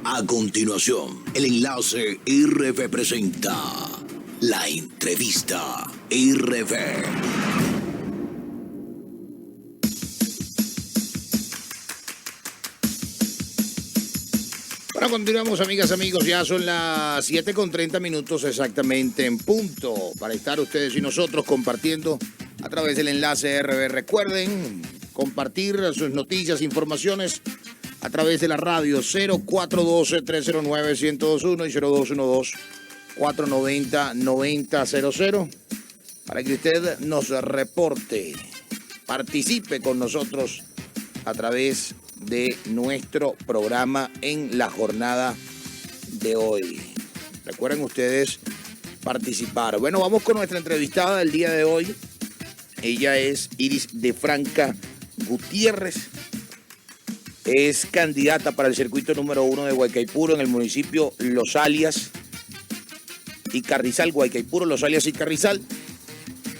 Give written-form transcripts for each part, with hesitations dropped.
A continuación, el enlace RV presenta la entrevista RV. Bueno, continuamos, amigas, amigos. Ya son las 7:30 exactamente en punto para estar ustedes y nosotros compartiendo a través del enlace RV. Recuerden compartir sus noticias, informaciones a través de la radio 0412-309-1021 y 0212-490-9000 para que usted nos reporte, participe con nosotros a través de nuestro programa en la jornada de hoy. Recuerden ustedes participar. Bueno, vamos con nuestra entrevistada del día de hoy. Ella es Iris de Franca Gutiérrez. Es candidata para el circuito número 1 de Guaycaipuro en el municipio Los Alias y Carrizal. Guaycaipuro, Los Alias y Carrizal.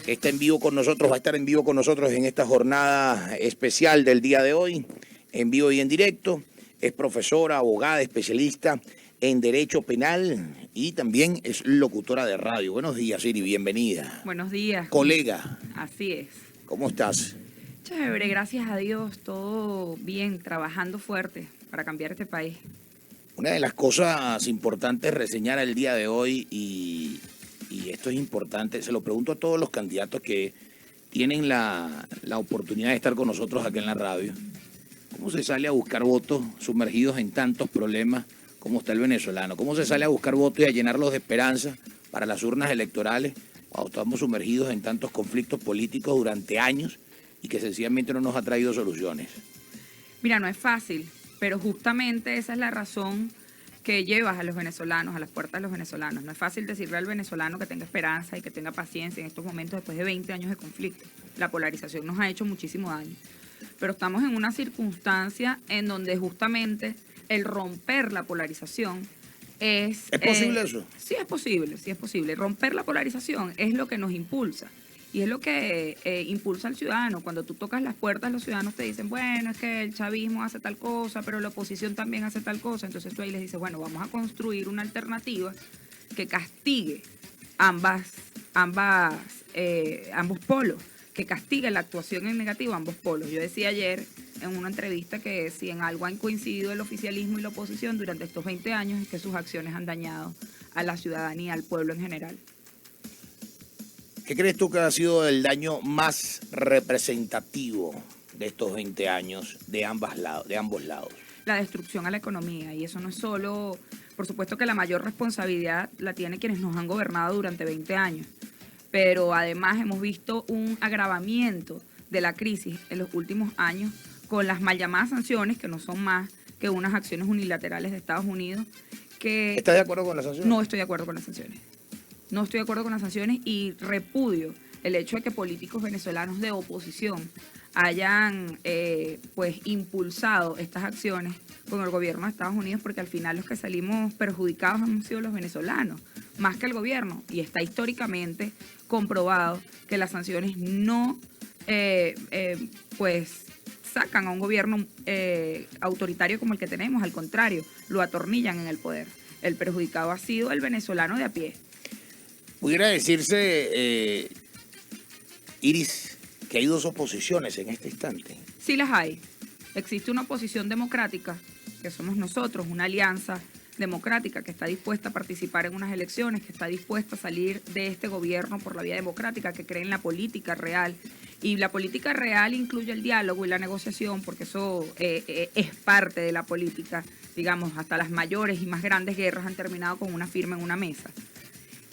Está en vivo con nosotros, va a estar en vivo con nosotros en esta jornada especial del día de hoy, en vivo y en directo. Es profesora, abogada, especialista en Derecho Penal y también es locutora de radio. Buenos días, Iris, bienvenida. Buenos días. Colega. Así es. ¿Cómo estás? Chévere, gracias a Dios, todo bien, trabajando fuerte para cambiar este país. Una de las cosas importantes reseñar el día de hoy, y esto es importante, se lo pregunto a todos los candidatos que tienen la oportunidad de estar con nosotros aquí en la radio. ¿Cómo se sale a buscar votos sumergidos en tantos problemas como está el venezolano? ¿Cómo se sale a buscar votos y a llenarlos de esperanza para las urnas electorales cuando estamos sumergidos en tantos conflictos políticos durante años y que sencillamente no nos ha traído soluciones? Mira, no es fácil, pero justamente esa es la razón que llevas a los venezolanos, a las puertas de los venezolanos. No es fácil decirle al venezolano que tenga esperanza y que tenga paciencia en estos momentos después de 20 años de conflicto. La polarización nos ha hecho muchísimo daño. Pero estamos en una circunstancia en donde justamente el romper la polarización es... ¿Es posible eso? Sí es posible. Romper la polarización es lo que nos impulsa. Y es lo que impulsa al ciudadano. Cuando tú tocas las puertas, los ciudadanos te dicen, bueno, es que el chavismo hace tal cosa, pero la oposición también hace tal cosa. Entonces tú ahí les dices, bueno, vamos a construir una alternativa que castigue ambos polos, que castigue la actuación en negativo a ambos polos. Yo decía ayer en una entrevista que si en algo han coincidido el oficialismo y la oposición durante estos 20 años es que sus acciones han dañado a la ciudadanía, al pueblo en general. ¿Qué crees tú que ha sido el daño más representativo de estos 20 años de ambos lados? La destrucción a la economía, y eso no es solo, por supuesto que la mayor responsabilidad la tienen quienes nos han gobernado durante 20 años, pero además hemos visto un agravamiento de la crisis en los últimos años con las mal llamadas sanciones, que no son más que unas acciones unilaterales de Estados Unidos. ¿Estás de acuerdo con las sanciones? No estoy de acuerdo con las sanciones. No estoy de acuerdo con las sanciones y repudio el hecho de que políticos venezolanos de oposición hayan impulsado estas acciones con el gobierno de Estados Unidos, porque al final los que salimos perjudicados han sido los venezolanos, más que el gobierno. Y está históricamente comprobado que las sanciones no sacan a un gobierno autoritario como el que tenemos, al contrario, lo atornillan en el poder. El perjudicado ha sido el venezolano de a pie. Pudiera decirse, Iris, que hay dos oposiciones en este instante. Sí las hay. Existe una oposición democrática, que somos nosotros, una alianza democrática que está dispuesta a participar en unas elecciones, que está dispuesta a salir de este gobierno por la vía democrática, que cree en la política real. Y la política real incluye el diálogo y la negociación, porque eso es parte de la política. Digamos, hasta las mayores y más grandes guerras han terminado con una firma en una mesa.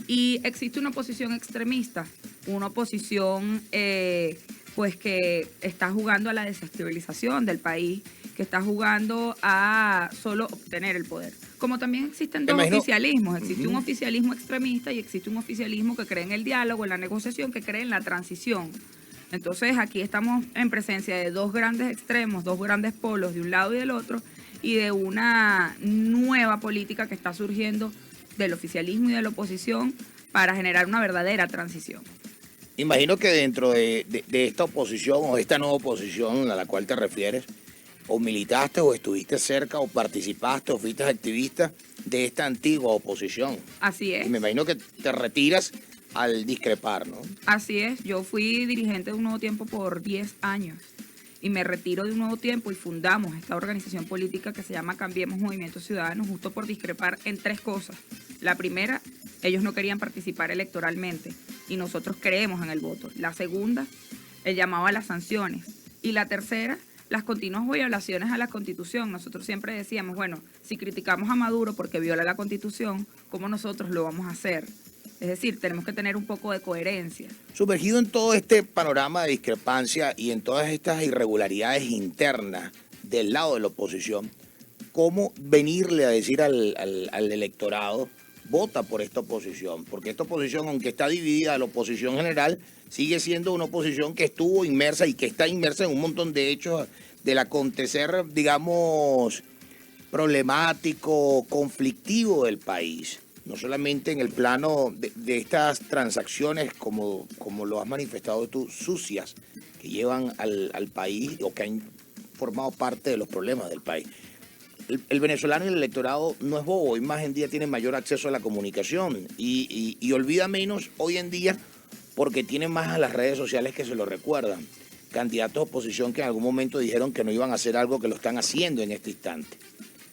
Y existe una oposición extremista, una oposición que está jugando a la desestabilización del país, que está jugando a solo obtener el poder. Como también existen dos oficialismos, existe un oficialismo extremista y existe un oficialismo que cree en el diálogo, en la negociación, que cree en la transición. Entonces aquí estamos en presencia de dos grandes extremos, dos grandes polos de un lado y del otro, y de una nueva política que está surgiendo del oficialismo y de la oposición para generar una verdadera transición. Imagino que dentro de esta oposición o esta nueva oposición a la cual te refieres, o militaste o estuviste cerca o participaste o fuiste activista de esta antigua oposición. Así es. Y me imagino que te retiras al discrepar, ¿no? Así es, yo fui dirigente de Un Nuevo Tiempo por 10 años y me retiro de Un Nuevo Tiempo y fundamos esta organización política que se llama Cambiemos Movimiento Ciudadano, justo por discrepar en 3 cosas. La primera, ellos no querían participar electoralmente y nosotros creemos en el voto. La segunda, el llamado a las sanciones. Y la tercera, las continuas violaciones a la Constitución. Nosotros siempre decíamos, bueno, si criticamos a Maduro porque viola la Constitución, ¿cómo nosotros lo vamos a hacer? Es decir, tenemos que tener un poco de coherencia. Sumergido en todo este panorama de discrepancia y en todas estas irregularidades internas del lado de la oposición, ¿cómo venirle a decir al electorado, vota por esta oposición? Porque esta oposición, aunque está dividida, la oposición general sigue siendo una oposición que estuvo inmersa y que está inmersa en un montón de hechos del acontecer, digamos, problemático, conflictivo del país. No solamente en el plano de estas transacciones, como lo has manifestado tú, sucias, que llevan al país o que han formado parte de los problemas del país. El venezolano y el electorado no es bobo, hoy más en día tiene mayor acceso a la comunicación y olvida menos hoy en día porque tiene más a las redes sociales que se lo recuerdan. Candidatos de oposición que en algún momento dijeron que no iban a hacer algo que lo están haciendo en este instante.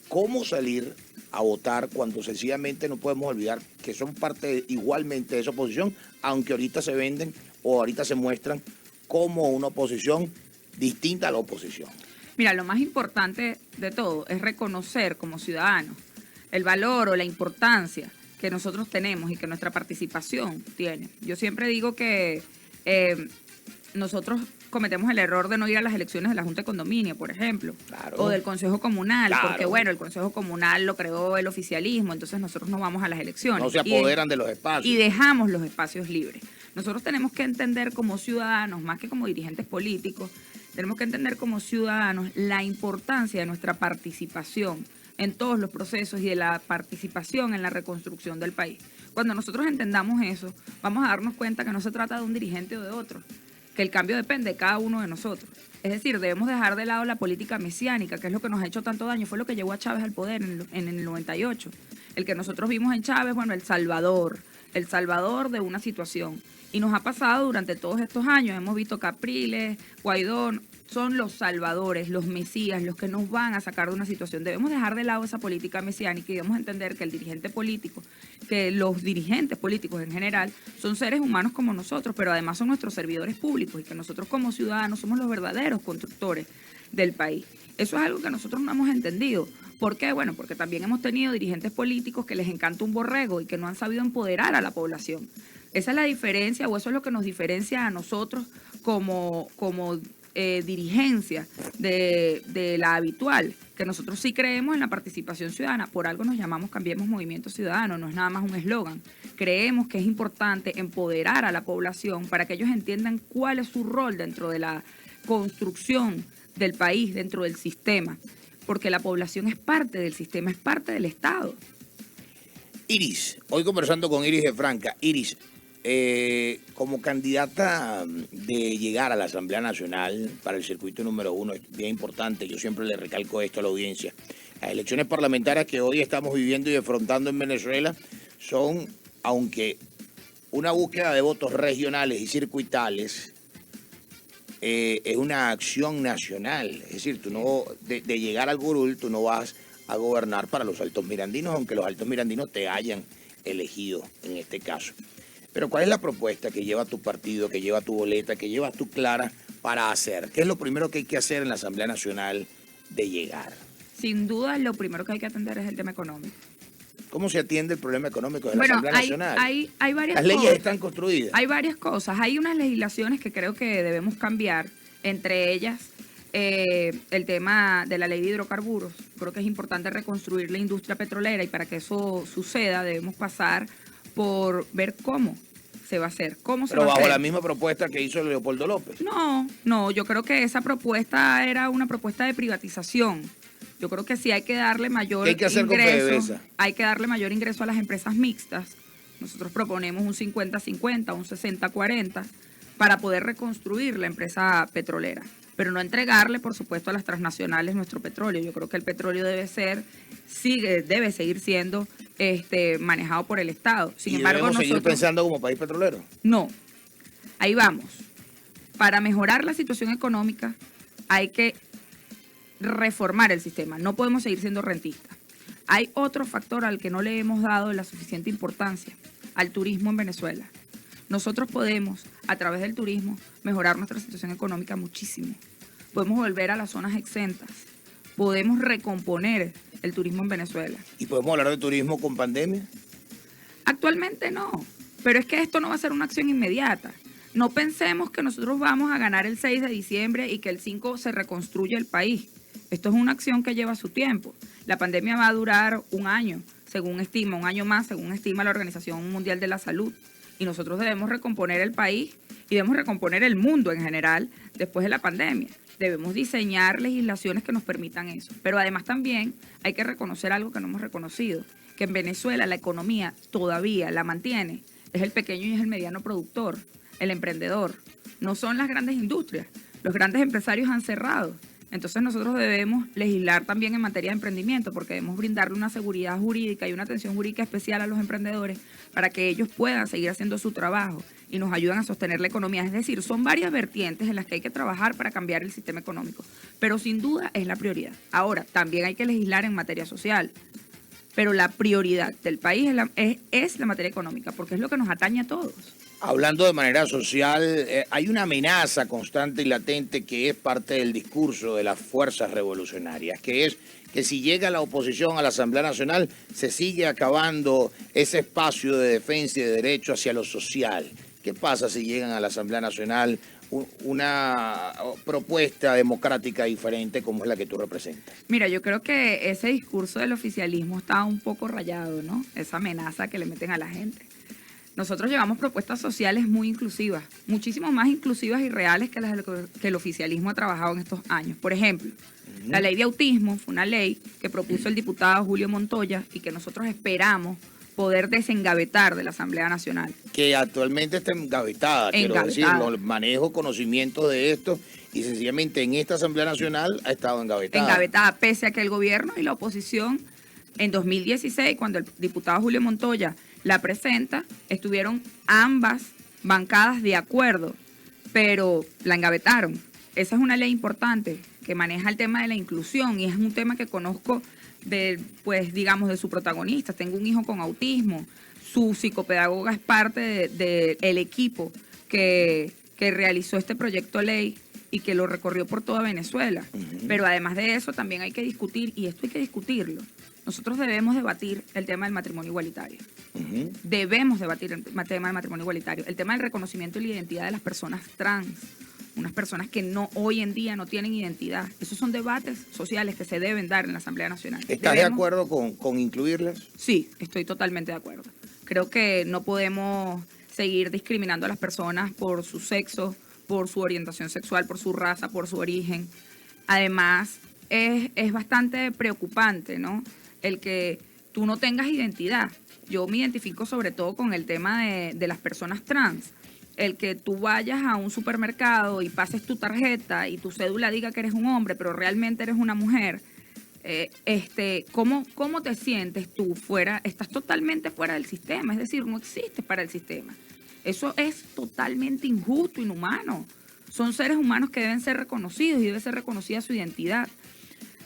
¿Cómo salir a votar cuando sencillamente no podemos olvidar que son parte igualmente de esa oposición, aunque ahorita se venden o ahorita se muestran como una oposición distinta a la oposición? Mira, lo más importante de todo es reconocer como ciudadanos el valor o la importancia que nosotros tenemos y que nuestra participación tiene. Yo siempre digo que nosotros cometemos el error de no ir a las elecciones de la Junta de Condominio, por ejemplo, Claro. o del Consejo Comunal, Claro. porque bueno, el Consejo Comunal lo creó el oficialismo, entonces nosotros no vamos a las elecciones. No se apoderan de los espacios. Y dejamos los espacios libres. Nosotros tenemos que entender como ciudadanos, más que como dirigentes políticos, tenemos que entender como ciudadanos la importancia de nuestra participación en todos los procesos y de la participación en la reconstrucción del país. Cuando nosotros entendamos eso, vamos a darnos cuenta que no se trata de un dirigente o de otro, que el cambio depende de cada uno de nosotros. Es decir, debemos dejar de lado la política mesiánica, que es lo que nos ha hecho tanto daño, fue lo que llevó a Chávez al poder en el 98. El que nosotros vimos en Chávez, bueno, el salvador de una situación. Y nos ha pasado durante todos estos años, hemos visto Capriles, Guaidó, son los salvadores, los mesías, los que nos van a sacar de una situación. Debemos dejar de lado esa política mesiánica y debemos entender que el dirigente político, que los dirigentes políticos en general, son seres humanos como nosotros, pero además son nuestros servidores públicos y que nosotros como ciudadanos somos los verdaderos constructores del país. Eso es algo que nosotros no hemos entendido. ¿Por qué? Bueno, porque también hemos tenido dirigentes políticos que les encanta un borrego y que no han sabido empoderar a la población. Esa es la diferencia, o eso es lo que nos diferencia a nosotros como dirigencia de la habitual, que nosotros sí creemos en la participación ciudadana, por algo nos llamamos Cambiemos Movimiento Ciudadano, no es nada más un eslogan. Creemos que es importante empoderar a la población para que ellos entiendan cuál es su rol dentro de la construcción del país, dentro del sistema, porque la población es parte del sistema, es parte del Estado. Iris, hoy conversando con Iris de Franca. Iris, como candidata de llegar a la Asamblea Nacional para el circuito número 1, es bien importante, yo siempre le recalco esto a la audiencia. Las elecciones parlamentarias que hoy estamos viviendo y afrontando en Venezuela son, aunque una búsqueda de votos regionales y circuitales, es una acción nacional. Es decir, tú no, de llegar al curul, tú no vas a gobernar para los altos mirandinos, aunque los altos mirandinos te hayan elegido en este caso. Pero ¿cuál es la propuesta que lleva tu partido, que lleva tu boleta, que lleva tu Clara para hacer? ¿Qué es lo primero que hay que hacer en la Asamblea Nacional de llegar? Sin duda, lo primero que hay que atender es el tema económico. ¿Cómo se atiende el problema económico de la Asamblea Nacional? Hay varias Las leyes cosas. están construidas. Hay varias cosas. Hay unas legislaciones que creo que debemos cambiar, entre ellas el tema de la ley de hidrocarburos. Creo que es importante reconstruir la industria petrolera y para que eso suceda debemos pasar por ver cómo se va a hacer, cómo se va a hacer. Pero bajo la misma propuesta que hizo Leopoldo López. No, yo creo que esa propuesta era una propuesta de privatización. Yo creo que sí hay que darle mayor ¿Qué hay que hacer con PDVSA? Hay que darle mayor ingreso a las empresas mixtas. Nosotros proponemos un 50-50, un 60-40 para poder reconstruir la empresa petrolera. pero no entregarle, por supuesto, a las transnacionales nuestro petróleo. Yo creo que el petróleo debe seguir siendo manejado por el Estado. Sin embargo, debemos seguir nosotros pensando como país petrolero. no. Ahí vamos. Para mejorar la situación económica hay que reformar el sistema. No podemos seguir siendo rentistas. Hay otro factor al que no le hemos dado la suficiente importancia, al turismo en Venezuela. Nosotros podemos, a través del turismo, mejorar nuestra situación económica muchísimo. Podemos volver a las zonas exentas. Podemos recomponer el turismo en Venezuela. ¿Y podemos hablar de turismo con pandemia? Actualmente no, pero es que esto no va a ser una acción inmediata. No pensemos que nosotros vamos a ganar el 6 de diciembre y que el 5 se reconstruye el país. Esto es una acción que lleva su tiempo. La pandemia va a durar un año, según estima, un año más, según estima la Organización Mundial de la Salud. Y nosotros debemos recomponer el país y debemos recomponer el mundo en general después de la pandemia. Debemos diseñar legislaciones que nos permitan eso. Pero además también hay que reconocer algo que no hemos reconocido, que en Venezuela la economía todavía la mantiene, es el pequeño y es el mediano productor, el emprendedor. No son las grandes industrias. Los grandes empresarios han cerrado. Entonces nosotros debemos legislar también en materia de emprendimiento porque debemos brindarle una seguridad jurídica y una atención jurídica especial a los emprendedores para que ellos puedan seguir haciendo su trabajo y nos ayuden a sostener la economía. Es decir, son varias vertientes en las que hay que trabajar para cambiar el sistema económico, pero sin duda es la prioridad. Ahora, también hay que legislar en materia social, pero la prioridad del país es la materia económica porque es lo que nos atañe a todos. Hablando de manera social, hay una amenaza constante y latente que es parte del discurso de las fuerzas revolucionarias, que es que si llega la oposición a la Asamblea Nacional, se sigue acabando ese espacio de defensa y de derecho hacia lo social. ¿Qué pasa si llegan a la Asamblea Nacional una propuesta democrática diferente como es la que tú representas? Mira, yo creo que ese discurso del oficialismo está un poco rayado, ¿no? Esa amenaza que le meten a la gente. Nosotros llevamos propuestas sociales muy inclusivas, muchísimo más inclusivas y reales que las que el oficialismo ha trabajado en estos años. Por ejemplo, la ley de autismo fue una ley que propuso el diputado Julio Montoya y que nosotros esperamos poder desengavetar de la Asamblea Nacional. Que actualmente está engavetada, quiero decirlo, manejo conocimiento de esto y sencillamente en esta Asamblea Nacional ha estado engavetada. Engavetada, pese a que el gobierno y la oposición en 2016, cuando el diputado Julio Montoya la presenta, estuvieron ambas bancadas de acuerdo, pero la engavetaron. Esa es una ley importante que maneja el tema de la inclusión y es un tema que conozco de su protagonista. Tengo un hijo con autismo, su psicopedagoga es parte del equipo que realizó este proyecto de ley y que lo recorrió por toda Venezuela. Pero además de eso también hay que discutir, y esto hay que discutirlo. Nosotros debemos debatir el tema del matrimonio igualitario. Debemos debatir el tema del matrimonio igualitario, el tema del reconocimiento y la identidad de las personas trans, unas personas que hoy en día no tienen identidad. Esos son debates sociales que se deben dar en la Asamblea Nacional. ¿Estás de acuerdo con incluirlas? Sí, estoy totalmente de acuerdo. Creo que no podemos seguir discriminando a las personas por su sexo, por su orientación sexual, por su raza, por su origen. Además, es bastante preocupante, ¿no?, el que tú no tengas identidad. Yo me identifico sobre todo con el tema de las personas trans. El que tú vayas a un supermercado y pases tu tarjeta y tu cédula diga que eres un hombre, pero realmente eres una mujer. ¿Cómo te sientes tú fuera? Estás totalmente fuera del sistema, es decir, no existes para el sistema. Eso es totalmente injusto, inhumano. Son seres humanos que deben ser reconocidos y debe ser reconocida su identidad.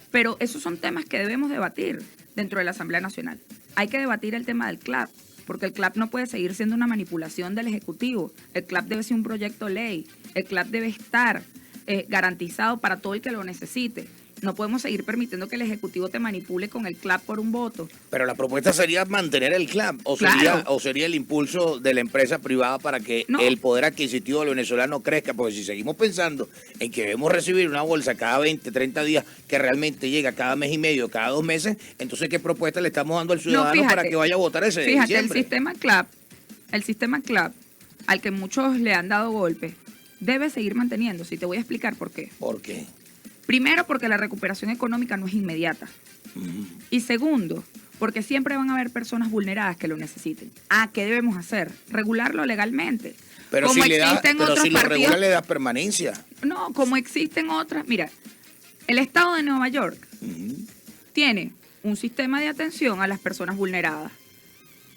Pero esos son temas que debemos debatir dentro de la Asamblea Nacional. Hay que debatir el tema del CLAP, porque el CLAP no puede seguir siendo una manipulación del Ejecutivo. El CLAP debe ser un proyecto de ley. El CLAP debe estar garantizado para todo el que lo necesite. No podemos seguir permitiendo que el Ejecutivo te manipule con el CLAP por un voto. Pero la propuesta sería mantener el CLAP, o sería el impulso de la empresa privada para que el poder adquisitivo del venezolano crezca, porque si seguimos pensando en que debemos recibir una bolsa cada 20, 30 días, que realmente llega cada mes y medio, cada 2 meses, entonces ¿qué propuesta le estamos dando al ciudadano para que vaya a votar ese diciembre? Fíjate, el sistema CLAP, al que muchos le han dado golpe, debe seguir manteniéndose, y te voy a explicar por qué. ¿Por qué? Primero, porque la recuperación económica no es inmediata. Y segundo, porque siempre van a haber personas vulneradas que lo necesiten. ¿Qué debemos hacer? Regularlo legalmente. Pero como si le da, existen pero otros si lo partidos, regula le das permanencia. no, como existen otras. Mira, el estado de Nueva York tiene un sistema de atención a las personas vulneradas.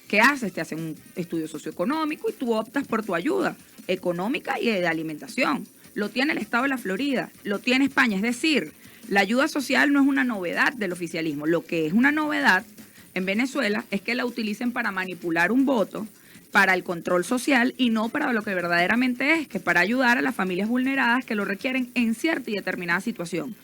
¿Qué haces? Te hacen un estudio socioeconómico y tú optas por tu ayuda económica y de alimentación. Lo tiene el estado de la Florida, lo tiene España. Es decir, la ayuda social no es una novedad del oficialismo. Lo que es una novedad en Venezuela es que la utilicen para manipular un voto, para el control social y no para lo que verdaderamente es, que para ayudar a las familias vulneradas que lo requieren en cierta y determinada situación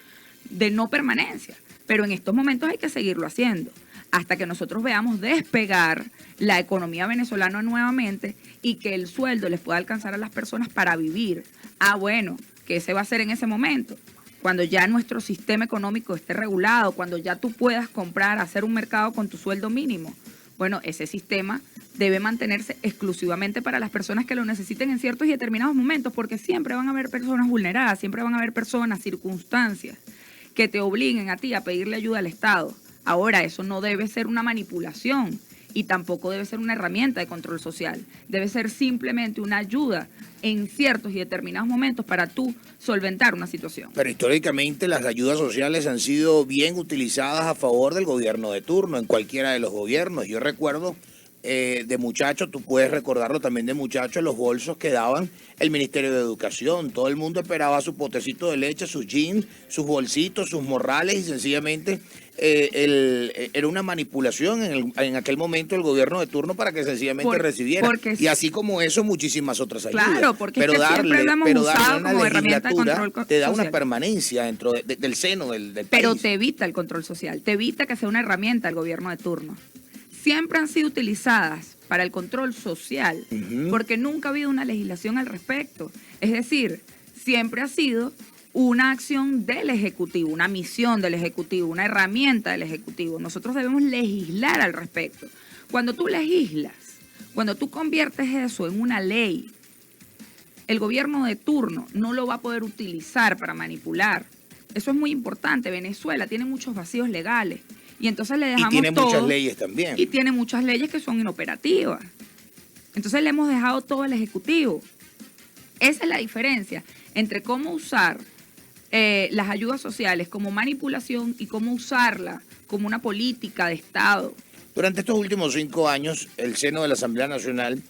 de no permanencia. Pero en estos momentos hay que seguirlo haciendo hasta que nosotros veamos despegar la economía venezolana nuevamente y que el sueldo les pueda alcanzar a las personas para vivir. Ah, bueno, que ese va a ser en ese momento, cuando ya nuestro sistema económico esté regulado, cuando ya tú puedas comprar, hacer un mercado con tu sueldo mínimo. Bueno, ese sistema debe mantenerse exclusivamente para las personas que lo necesiten en ciertos y determinados momentos, porque siempre van a haber personas vulneradas, siempre van a haber personas, circunstancias que te obliguen a ti a pedirle ayuda al Estado. Ahora, eso no debe ser una manipulación y tampoco debe ser una herramienta de control social. Debe ser simplemente una ayuda en ciertos y determinados momentos para tú solventar una situación. Pero históricamente las ayudas sociales han sido bien utilizadas a favor del gobierno de turno, en cualquiera de los gobiernos. Yo recuerdo de muchacho, tú puedes recordarlo también de muchacho, los bolsos que daban el Ministerio de Educación. Todo el mundo esperaba su potecito de leche, sus jeans, sus bolsitos, sus morrales y sencillamente era una manipulación en aquel momento del gobierno de turno para que sencillamente recibiera. Y así como eso, muchísimas otras ayudas. Claro, porque pero es que siempre lo hemos usado como herramienta de control social. Te da una permanencia dentro del seno del país. Pero te evita el control social, te evita que sea una herramienta el gobierno de turno. Siempre han sido utilizadas para el control social, porque nunca ha habido una legislación al respecto. Es decir, siempre ha sido una acción del Ejecutivo, una misión del Ejecutivo, una herramienta del Ejecutivo. Nosotros debemos legislar al respecto. Cuando tú legislas, cuando tú conviertes eso en una ley, el gobierno de turno no lo va a poder utilizar para manipular. Eso es muy importante. Venezuela tiene muchos vacíos legales. Y entonces le dejamos todo. Y tiene muchas leyes también. Y tiene muchas leyes que son inoperativas. Entonces le hemos dejado todo al Ejecutivo. Esa es la diferencia entre cómo usar las ayudas sociales como manipulación y cómo usarla como una política de Estado. Durante estos últimos 5 años, el seno de la Asamblea Nacional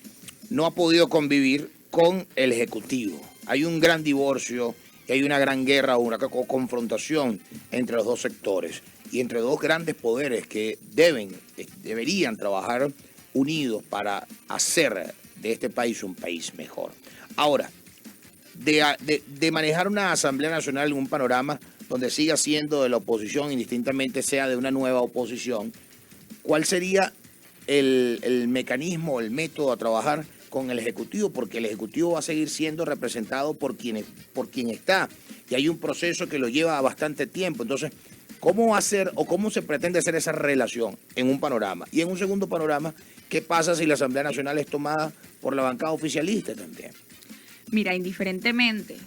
no ha podido convivir con el Ejecutivo. Hay un gran divorcio y hay una gran guerra, una confrontación entre los dos sectores y entre dos grandes poderes que deberían trabajar unidos para hacer de este país un país mejor. Ahora, de manejar una Asamblea Nacional en un panorama donde siga siendo de la oposición, indistintamente sea de una nueva oposición, ¿cuál sería el mecanismo, el método a trabajar con el Ejecutivo? Porque el Ejecutivo va a seguir siendo representado por quien está, y hay un proceso que lo lleva bastante tiempo. Entonces, ¿cómo hacer o cómo se pretende hacer esa relación en un panorama? Y en un segundo panorama, ¿qué pasa si la Asamblea Nacional es tomada por la bancada oficialista también? Mira, indiferentemente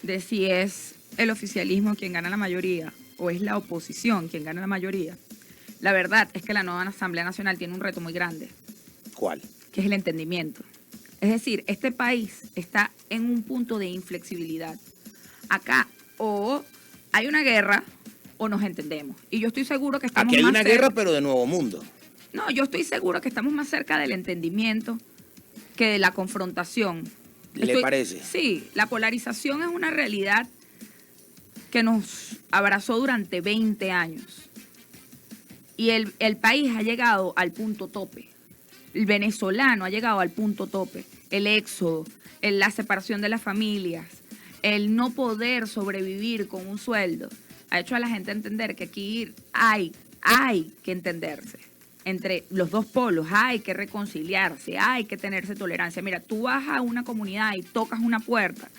de si es el oficialismo quien gana la mayoría o es la oposición quien gana la mayoría, la verdad es que la nueva Asamblea Nacional tiene un reto muy grande. ¿Cuál? Que es el entendimiento. Es decir, este país está en un punto de inflexibilidad. Acá o hay una guerra o nos entendemos. Y yo estoy seguro que estamos aquí hay más una guerra, pero de nuevo mundo. No, yo estoy seguro que estamos más cerca del entendimiento que de la confrontación. ¿Le parece? Sí, la polarización es una realidad que nos abrazó durante 20 años. Y el país ha llegado al punto tope. El venezolano ha llegado al punto tope. El éxodo, la separación de las familias, el no poder sobrevivir con un sueldo, ha hecho a la gente entender que aquí hay que entenderse. Entre los dos polos hay que reconciliarse, hay que tenerse tolerancia. Mira, tú vas a una comunidad y tocas una puerta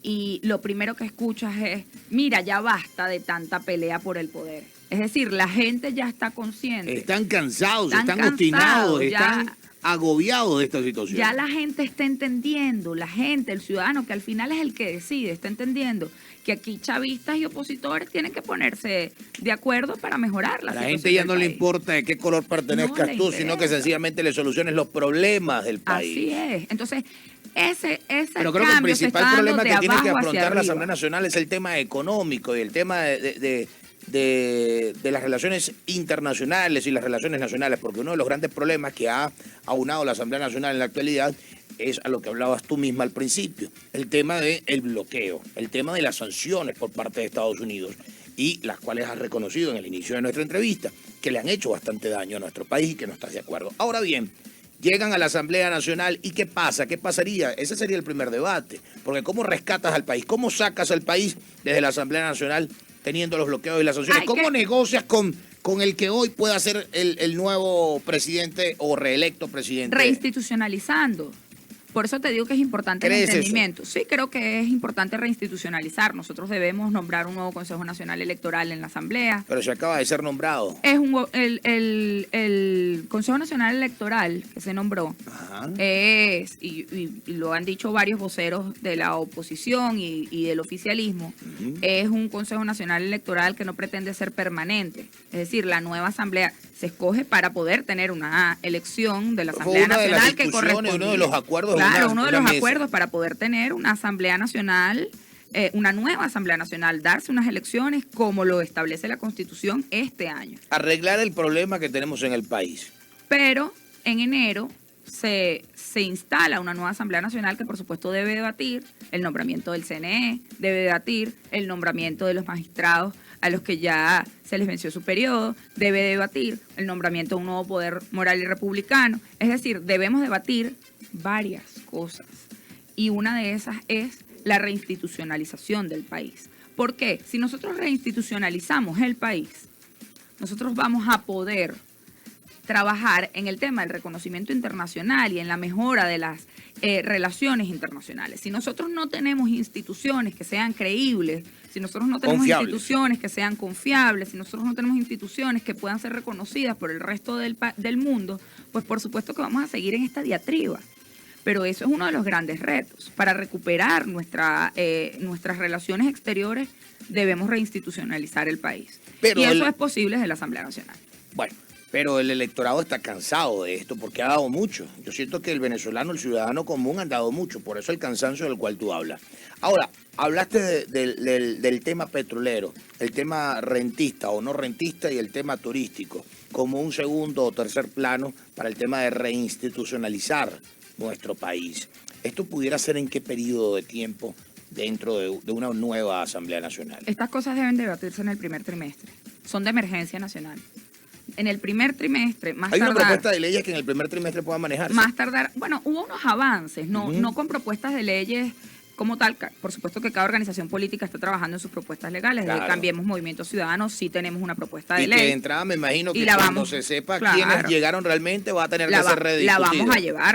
y lo primero que escuchas es, mira, ya basta de tanta pelea por el poder. Es decir, la gente ya está consciente. Están cansados, están obstinados, están agobiados de esta situación. Ya la gente está entendiendo, la gente, el ciudadano, que al final es el que decide, está entendiendo que aquí chavistas y opositores tienen que ponerse de acuerdo para mejorar la situación. A la gente ya no le importa de qué color pertenezcas tú, sino que sencillamente le soluciones los problemas del país. Así es. Entonces, Pero creo que el cambio se está principal dando problema de que tiene que abajo hacia afrontar la Asamblea arriba. Nacional es el tema económico y el tema de las relaciones internacionales y las relaciones nacionales, porque uno de los grandes problemas que ha aunado la Asamblea Nacional en la actualidad es a lo que hablabas tú misma al principio, el tema del bloqueo, el tema de las sanciones por parte de Estados Unidos, y las cuales has reconocido en el inicio de nuestra entrevista, que le han hecho bastante daño a nuestro país y que no estás de acuerdo. Ahora bien, llegan a la Asamblea Nacional y ¿qué pasa? ¿Qué pasaría? Ese sería el primer debate, porque ¿cómo rescatas al país? ¿Cómo sacas al país desde la Asamblea Nacional teniendo los bloqueos y las sanciones? ¿Cómo negocias con el que hoy pueda ser el nuevo presidente o reelecto presidente? Reinstitucionalizando. Por eso te digo que es importante el ¿Crees entendimiento. eso? Sí, creo que es importante reinstitucionalizar. Nosotros debemos nombrar un nuevo Consejo Nacional Electoral en la Asamblea. Pero se acaba de ser nombrado. Es el Consejo Nacional Electoral que se nombró, Ajá. y lo han dicho varios voceros de la oposición y del oficialismo, es un Consejo Nacional Electoral que no pretende ser permanente. Es decir, la nueva Asamblea se escoge para poder tener una elección de la Asamblea Nacional que corresponde. Uno de los acuerdos. Claro, uno de los acuerdos para poder tener una Asamblea Nacional, una nueva Asamblea Nacional, darse unas elecciones como lo establece la Constitución este año. Arreglar el problema que tenemos en el país. Pero en enero se instala una nueva Asamblea Nacional que por supuesto debe debatir el nombramiento del CNE, debe debatir el nombramiento de los magistrados a los que ya se les venció su periodo, debe debatir el nombramiento de un nuevo poder moral y republicano. Es decir, debemos debatir varias cosas y una de esas es la reinstitucionalización del país. ¿Por qué? Si nosotros reinstitucionalizamos el país, nosotros vamos a poder trabajar en el tema del reconocimiento internacional y en la mejora de las relaciones internacionales. Si nosotros no tenemos instituciones que sean creíbles, si nosotros no tenemos instituciones que sean confiables, si nosotros no tenemos instituciones que puedan ser reconocidas por el resto del mundo, pues por supuesto que vamos a seguir en esta diatriba. Pero eso es uno de los grandes retos. Para recuperar nuestras relaciones exteriores debemos reinstitucionalizar el país. Y eso es posible desde la Asamblea Nacional. Bueno, pero el electorado está cansado de esto porque ha dado mucho. Yo siento que el venezolano, el ciudadano común, han dado mucho. Por eso el cansancio del cual tú hablas. Ahora, hablaste del tema petrolero, el tema rentista o no rentista y el tema turístico, como un segundo o tercer plano para el tema de reinstitucionalizar nuestro país. ¿Esto pudiera ser en qué periodo de tiempo dentro de una nueva Asamblea Nacional? Estas cosas deben debatirse en el primer trimestre. Son de emergencia nacional. En el primer trimestre, más tardar... ¿Hay una propuesta de leyes que en el primer trimestre pueda manejarse? Más tardar... Bueno, hubo unos avances, no con propuestas de leyes como tal. Por supuesto que cada organización política está trabajando en sus propuestas legales. Claro. Desde Cambiemos Movimiento Ciudadano sí tenemos una propuesta de ley. Y que de entrada me imagino que cuando se sepa quiénes llegaron realmente va a tener que ser rediscutida.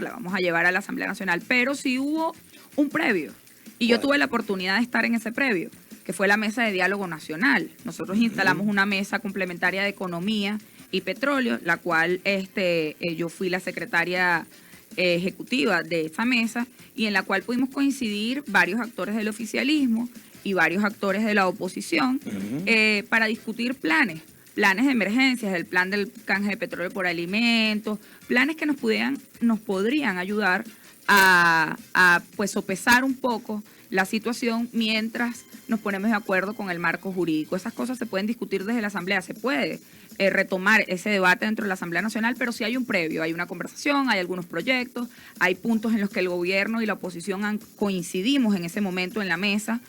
La vamos a llevar a la Asamblea Nacional, pero sí hubo un previo. Y yo tuve la oportunidad de estar en ese previo, que fue la Mesa de Diálogo Nacional. Nosotros instalamos una mesa complementaria de economía y petróleo, la cual yo fui la secretaria ejecutiva de esa mesa y en la cual pudimos coincidir varios actores del oficialismo y varios actores de la oposición para discutir planes de emergencias, el plan del canje de petróleo por alimentos, planes que nos podrían ayudar a pues sopesar un poco la situación mientras nos ponemos de acuerdo con el marco jurídico. Esas cosas se pueden discutir desde la Asamblea, se puede retomar ese debate dentro de la Asamblea Nacional, pero sí hay un previo, hay una conversación, hay algunos proyectos, hay puntos en los que el gobierno y la oposición coincidimos en ese momento en la mesa,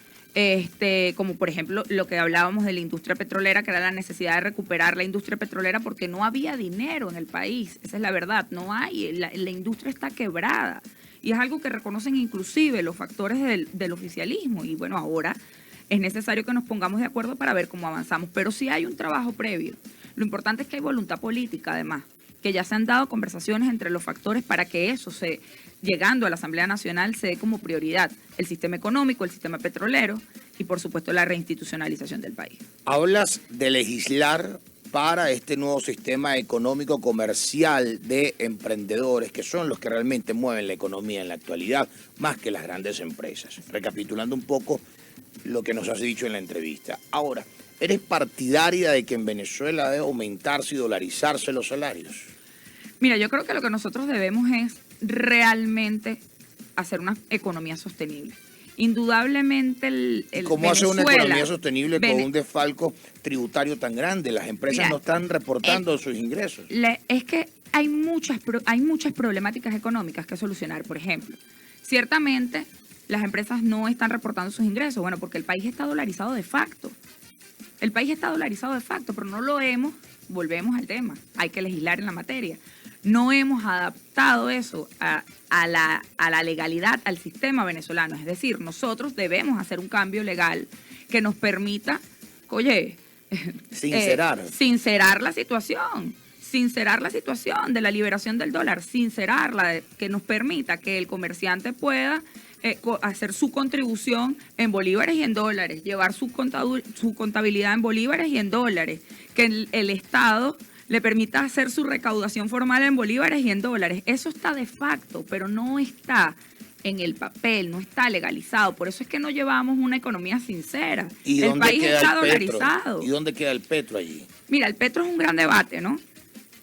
como por ejemplo lo que hablábamos de la industria petrolera, que era la necesidad de recuperar la industria petrolera porque no había dinero en el país, esa es la verdad, no hay, la industria está quebrada y es algo que reconocen inclusive los factores del oficialismo y bueno, ahora es necesario que nos pongamos de acuerdo para ver cómo avanzamos, pero sí hay un trabajo previo. Lo importante es que hay voluntad política, además, que ya se han dado conversaciones entre los factores para que eso, llegando a la Asamblea Nacional, se dé como prioridad el sistema económico, el sistema petrolero y, por supuesto, la reinstitucionalización del país. Hablas de legislar para este nuevo sistema económico comercial de emprendedores, que son los que realmente mueven la economía en la actualidad, más que las grandes empresas. Recapitulando un poco lo que nos has dicho en la entrevista. Ahora, ¿eres partidaria de que en Venezuela debe aumentarse y dolarizarse los salarios? Mira, yo creo que lo que nosotros debemos es realmente hacer una economía sostenible. Indudablemente ¿Cómo hace una Venezuela, economía sostenible con un desfalco tributario tan grande? Las empresas no están reportando sus ingresos. Es que hay muchas problemáticas económicas que solucionar. Por ejemplo, ciertamente las empresas no están reportando sus ingresos, bueno, porque el país está dolarizado de facto. El país está dolarizado de facto, pero no lo hemos, volvemos al tema, hay que legislar en la materia. No hemos adaptado eso a la legalidad, al sistema venezolano. Es decir, nosotros debemos hacer un cambio legal que nos permita, sincerar la situación de la liberación del dólar, sincerarla, que nos permita que el comerciante pueda hacer su contribución en bolívares y en dólares, llevar su contabilidad en bolívares y en dólares, que el Estado le permita hacer su recaudación formal en bolívares y en dólares. Eso está de facto, pero no está en el papel, no está legalizado. Por eso es que no llevamos una economía sincera. ¿Y el país está dolarizado. ¿Y dónde queda el petro allí? Mira, el petro es un gran debate, ¿no?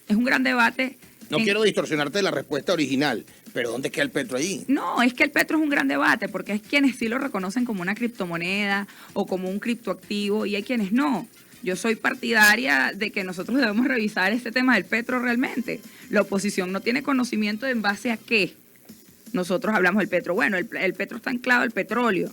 Es un gran debate. No quiero distorsionarte la respuesta original, pero ¿dónde queda el petro allí? No, es que el petro es un gran debate, porque hay quienes sí lo reconocen como una criptomoneda o como un criptoactivo y hay quienes no. Yo soy partidaria de que nosotros debemos revisar este tema del petro realmente. La oposición no tiene conocimiento de en base a qué nosotros hablamos del petro. Bueno, el petro está anclado al petróleo,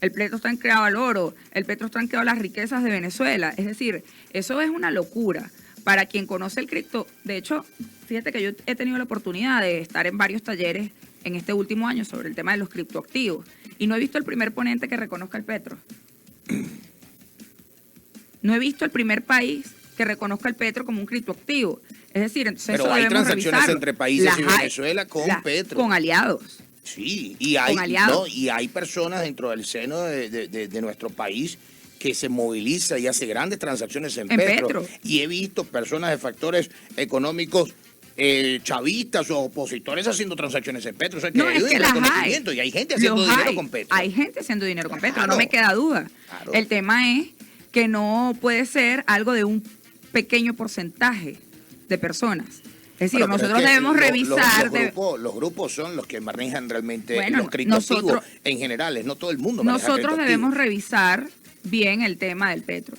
el petro está anclado al oro, el petro está anclado a las riquezas de Venezuela. Es decir, eso es una locura. Para quien conoce el cripto, de hecho, fíjate que yo he tenido la oportunidad de estar en varios talleres en este último año sobre el tema de los criptoactivos y no he visto el primer ponente que reconozca el petro. No he visto el primer país que reconozca el petro como un criptoactivo. Es decir, entonces pero eso hay debemos transacciones revisarlo. entre países y Venezuela con petro. Con aliados. Sí, y hay personas dentro del seno de nuestro país que se moviliza y hace grandes transacciones en petro. Y he visto personas de factores económicos chavistas o opositores haciendo transacciones en petro. O sea, que hay un reconocimiento y hay gente haciendo dinero con petro. Hay gente haciendo dinero con petro, no me queda duda. Claro. El tema es que no puede ser algo de un pequeño porcentaje de personas. Es decir, nosotros debemos revisar... Los grupos son los que manejan realmente los criptoactivos en general, no todo el mundo maneja nosotros debemos revisar bien el tema del petro.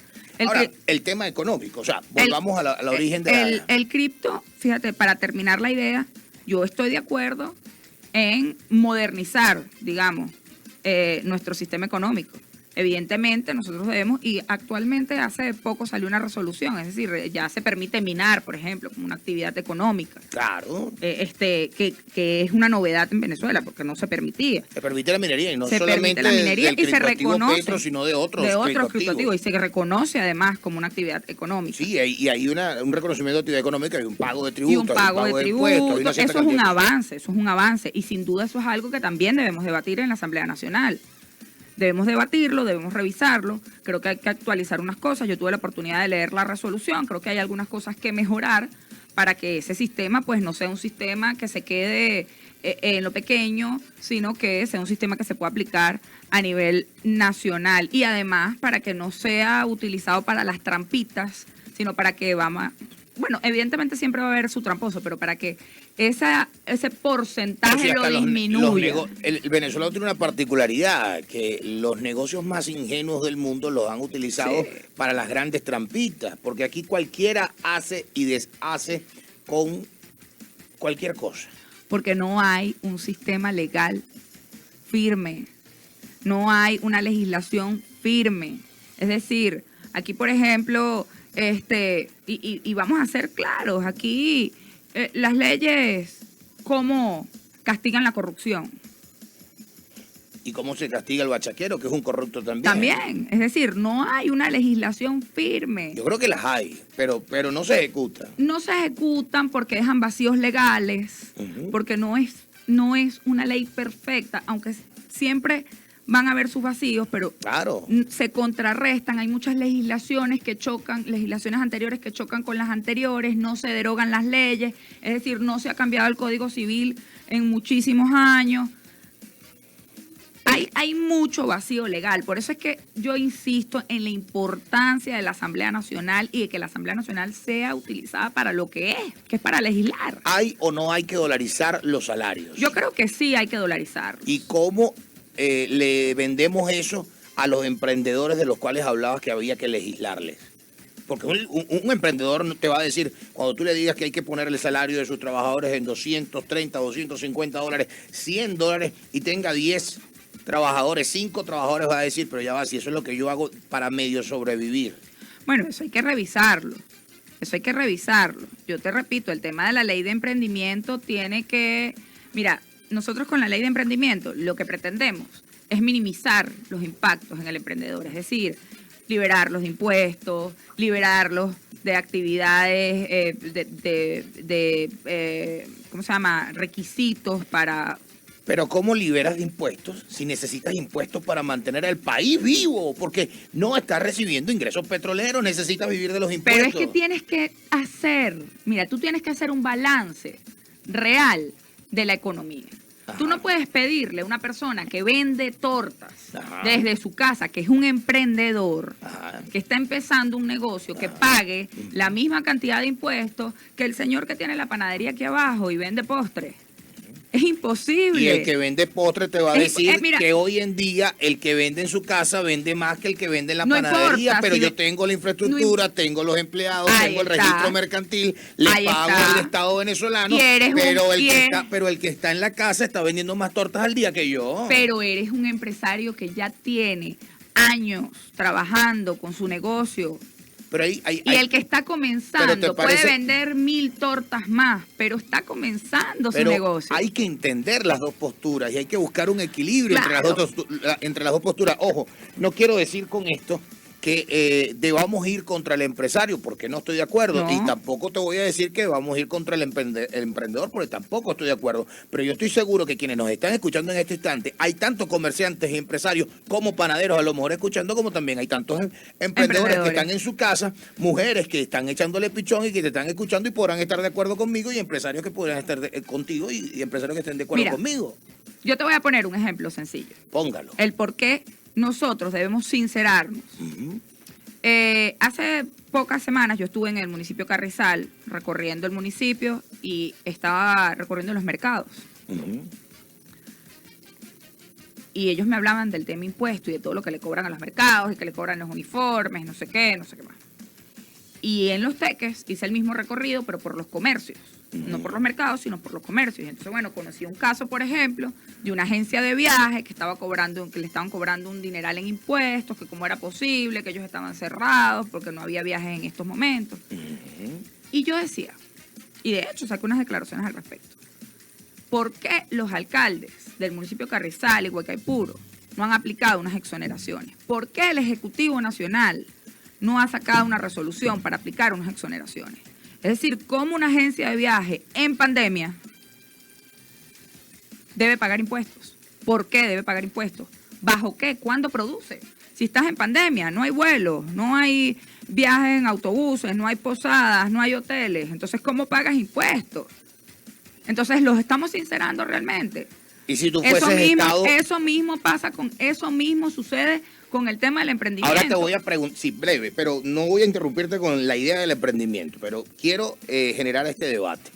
El tema económico, o sea, volvamos a la origen de el cripto, fíjate, para terminar la idea, yo estoy de acuerdo en modernizar, digamos, nuestro sistema económico. Evidentemente nosotros debemos, y actualmente hace poco salió una resolución, es decir, ya se permite minar, por ejemplo, como una actividad económica. Claro. Que es una novedad en Venezuela, porque no se permitía. Se permite la minería, y no se solamente la minería y se reconoce petro, sino de otros criptoactivos, y se reconoce además como una actividad económica. Sí, y hay un reconocimiento de actividad económica y un pago de tributos. Y un pago de tributos, eso es un avance, y sin duda eso es algo que también debemos debatir en la Asamblea Nacional. Debemos debatirlo, debemos revisarlo, creo que hay que actualizar unas cosas, yo tuve la oportunidad de leer la resolución, creo que hay algunas cosas que mejorar para que ese sistema pues no sea un sistema que se quede en lo pequeño, sino que sea un sistema que se pueda aplicar a nivel nacional y además para que no sea utilizado para las trampitas, sino para que bueno, evidentemente siempre va a haber su tramposo, pero para que ese porcentaje lo disminuya. El venezolano tiene una particularidad, que los negocios más ingenuos del mundo los han utilizado para las grandes trampitas, porque aquí cualquiera hace y deshace con cualquier cosa. Porque no hay un sistema legal firme, no hay una legislación firme. Es decir, aquí, por ejemplo... y vamos a ser claros, aquí las leyes, ¿cómo castigan la corrupción? ¿Y cómo se castiga el bachaquero, que es un corrupto también? También, es decir, no hay una legislación firme. Yo creo que las hay, pero no se ejecutan. No se ejecutan porque dejan vacíos legales, porque no es una ley perfecta, aunque siempre... van a haber sus vacíos, pero claro, se contrarrestan. Hay muchas legislaciones que chocan, legislaciones anteriores que chocan con las anteriores, no se derogan las leyes, es decir, no se ha cambiado el Código Civil en muchísimos años. hay mucho vacío legal. Por eso es que yo insisto en la importancia de la Asamblea Nacional y de que la Asamblea Nacional sea utilizada para lo que es para legislar. ¿Hay o no hay que dolarizar los salarios? Yo creo que sí hay que dolarizarlos. ¿Y cómo le vendemos eso a los emprendedores de los cuales hablabas que había que legislarles? Porque un emprendedor no te va a decir, cuando tú le digas que hay que poner el salario de sus trabajadores en 230, 250 dólares, 100 dólares y tenga 10 trabajadores, 5 trabajadores, va a decir, pero ya va, si eso es lo que yo hago para medio sobrevivir. Bueno, eso hay que revisarlo. Eso hay que revisarlo. Yo te repito, el tema de la ley de emprendimiento tiene que... Mira, nosotros con la ley de emprendimiento lo que pretendemos es minimizar los impactos en el emprendedor, es decir, liberarlos de impuestos, liberarlos de actividades, ¿cómo se llama? Requisitos para... Pero ¿cómo liberas de impuestos si necesitas impuestos para mantener al país vivo? Porque no estás recibiendo ingresos petroleros, necesitas vivir de los impuestos. Pero es que tienes que hacer, mira, tú tienes que hacer un balance real de la economía. Ajá. Tú no puedes pedirle a una persona que vende tortas Ajá. desde su casa, que es un emprendedor, Ajá. que está empezando un negocio, que pague la misma cantidad de impuestos que el señor que tiene la panadería aquí abajo y vende postres. Es imposible. Y el que vende postre te va a decir mira, que hoy en día el que vende en su casa vende más que el que vende en la no panadería, importa, pero si yo no, tengo la infraestructura, tengo los empleados, Ahí tengo el está. registro mercantil, le Ahí pago está. al Estado venezolano, Y eres pero el que está en la casa está vendiendo más tortas al día que yo. Pero eres un empresario que ya tiene años trabajando con su negocio. Pero Y el que está comenzando puede vender 1000 tortas más, pero está comenzando su negocio. Hay que entender las dos posturas y hay que buscar un equilibrio Claro. entre las dos posturas. Ojo, no quiero decir con esto que debamos ir contra el empresario, porque no estoy de acuerdo. No. Y tampoco te voy a decir que vamos a ir contra el emprendedor, porque tampoco estoy de acuerdo. Pero yo estoy seguro que quienes nos están escuchando en este instante, hay tantos comerciantes y empresarios como panaderos, a lo mejor escuchando, como también hay tantos emprendedores que están en su casa, mujeres que están echándole pichón y que te están escuchando y podrán estar de acuerdo conmigo, y empresarios que podrán estar contigo y empresarios que estén de acuerdo conmigo. Yo te voy a poner un ejemplo sencillo. Póngalo. El por qué nosotros debemos sincerarnos. Hace pocas semanas yo estuve en el municipio Carrizal recorriendo el municipio y estaba recorriendo los mercados. Y ellos me hablaban del tema impuesto y de todo lo que le cobran a los mercados y que le cobran los uniformes, no sé qué más. Y en Los Teques hice el mismo recorrido, pero por los comercios. No por los mercados, sino por los comercios. Entonces, bueno, conocí un caso, por ejemplo, de una agencia de viajes que le estaban cobrando un dineral en impuestos, que cómo era posible, que ellos estaban cerrados porque no había viajes en estos momentos. Y yo decía, y de hecho saqué unas declaraciones al respecto, ¿por qué los alcaldes del municipio Carrizal y Huaycaipuro no han aplicado unas exoneraciones? ¿Por qué el Ejecutivo Nacional no ha sacado una resolución para aplicar unas exoneraciones? Es decir, cómo una agencia de viaje en pandemia debe pagar impuestos. ¿Por qué debe pagar impuestos? ¿Bajo qué? ¿Cuándo produce? Si estás en pandemia, no hay vuelos, no hay viajes en autobuses, no hay posadas, no hay hoteles. Entonces, ¿cómo pagas impuestos? Entonces, ¿los estamos sincerando realmente? Y si tú fueses Estado... Eso mismo sucede con el tema del emprendimiento. Ahora te voy a preguntar, sí, breve, pero no voy a interrumpirte con la idea del emprendimiento, pero quiero generar este debate.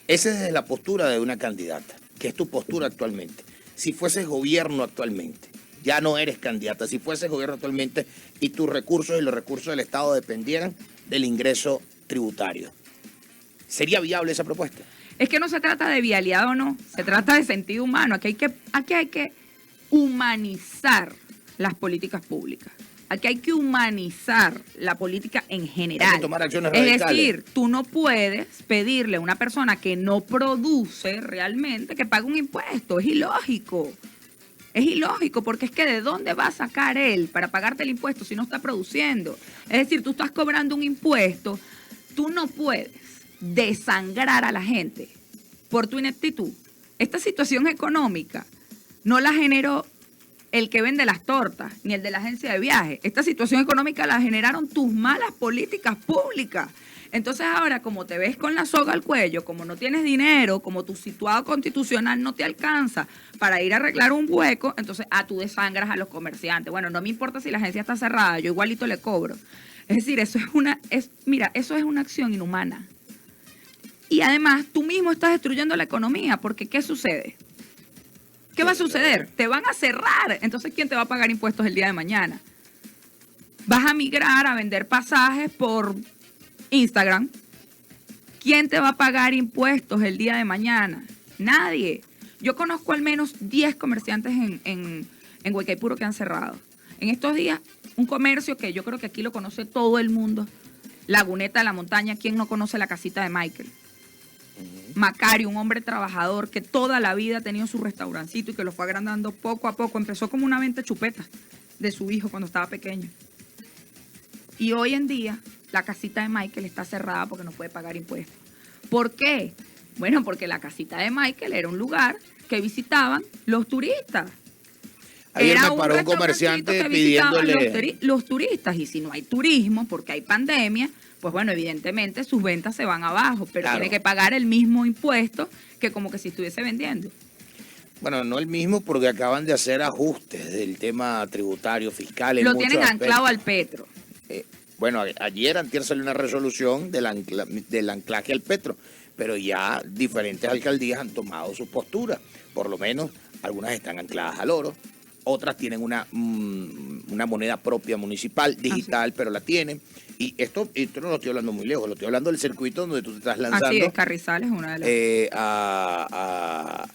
Esa es la postura de una candidata, que es tu postura actualmente. Si fueses gobierno actualmente, ya no eres candidata, si fueses gobierno actualmente y tus recursos y los recursos del Estado dependieran del ingreso tributario, ¿sería viable esa propuesta? Es que no se trata de vialidad o no, se trata de sentido humano. Aquí hay que humanizar las políticas públicas. Aquí hay que humanizar la política en general. Hay que tomar acciones es radicales. decir, tú no puedes pedirle a una persona que no produce realmente que pague un impuesto. Es ilógico. Es ilógico, porque es que ¿de dónde va a sacar él para pagarte el impuesto si no está produciendo? Es decir, tú estás cobrando un impuesto, tú no puedes desangrar a la gente por tu ineptitud. Esta situación económica no la generó el que vende las tortas, ni el de la agencia de viajes. Esta situación económica la generaron tus malas políticas públicas. Entonces ahora, como te ves con la soga al cuello, como no tienes dinero, como tu situado constitucional no te alcanza para ir a arreglar un hueco, entonces tú desangras a los comerciantes. Bueno, no me importa si la agencia está cerrada, yo igualito le cobro. Es decir, eso es una acción inhumana. Y además, tú mismo estás destruyendo la economía, porque ¿qué sucede? ¿Qué va a suceder? Te van a cerrar. Entonces, ¿quién te va a pagar impuestos el día de mañana? Vas a migrar a vender pasajes por Instagram. ¿Quién te va a pagar impuestos el día de mañana? Nadie. Yo conozco al menos 10 comerciantes en Huaycaipuro que han cerrado. En estos días, un comercio que yo creo que aquí lo conoce todo el mundo, Laguneta de la Montaña. ¿Quién no conoce la casita de Michael? Macario, un hombre trabajador que toda la vida ha tenido su restaurancito y que lo fue agrandando poco a poco. Empezó como una venta de chupeta de su hijo cuando estaba pequeño. Y hoy en día, la casita de Michael está cerrada porque no puede pagar impuestos. ¿Por qué? Bueno, porque la casita de Michael era un lugar que visitaban los turistas. Ayer Era me paró un comerciante que visitaban pidiéndole... los turistas. Y si no hay turismo, porque hay pandemia, pues bueno, evidentemente sus ventas se van abajo, pero Claro. tiene que pagar el mismo impuesto que como que si estuviese vendiendo. Bueno, no el mismo porque acaban de hacer ajustes del tema tributario, fiscal. En Lo muchos tienen anclado aspectos. al petro. Bueno, antier salió una resolución del anclaje al petro, pero ya diferentes alcaldías han tomado su postura. Por lo menos algunas están ancladas al oro, otras tienen una moneda propia municipal, digital, pero la tienen. Y esto no lo estoy hablando muy lejos, lo estoy hablando del circuito donde tú te estás lanzando. Así es, Carrizales es una de las...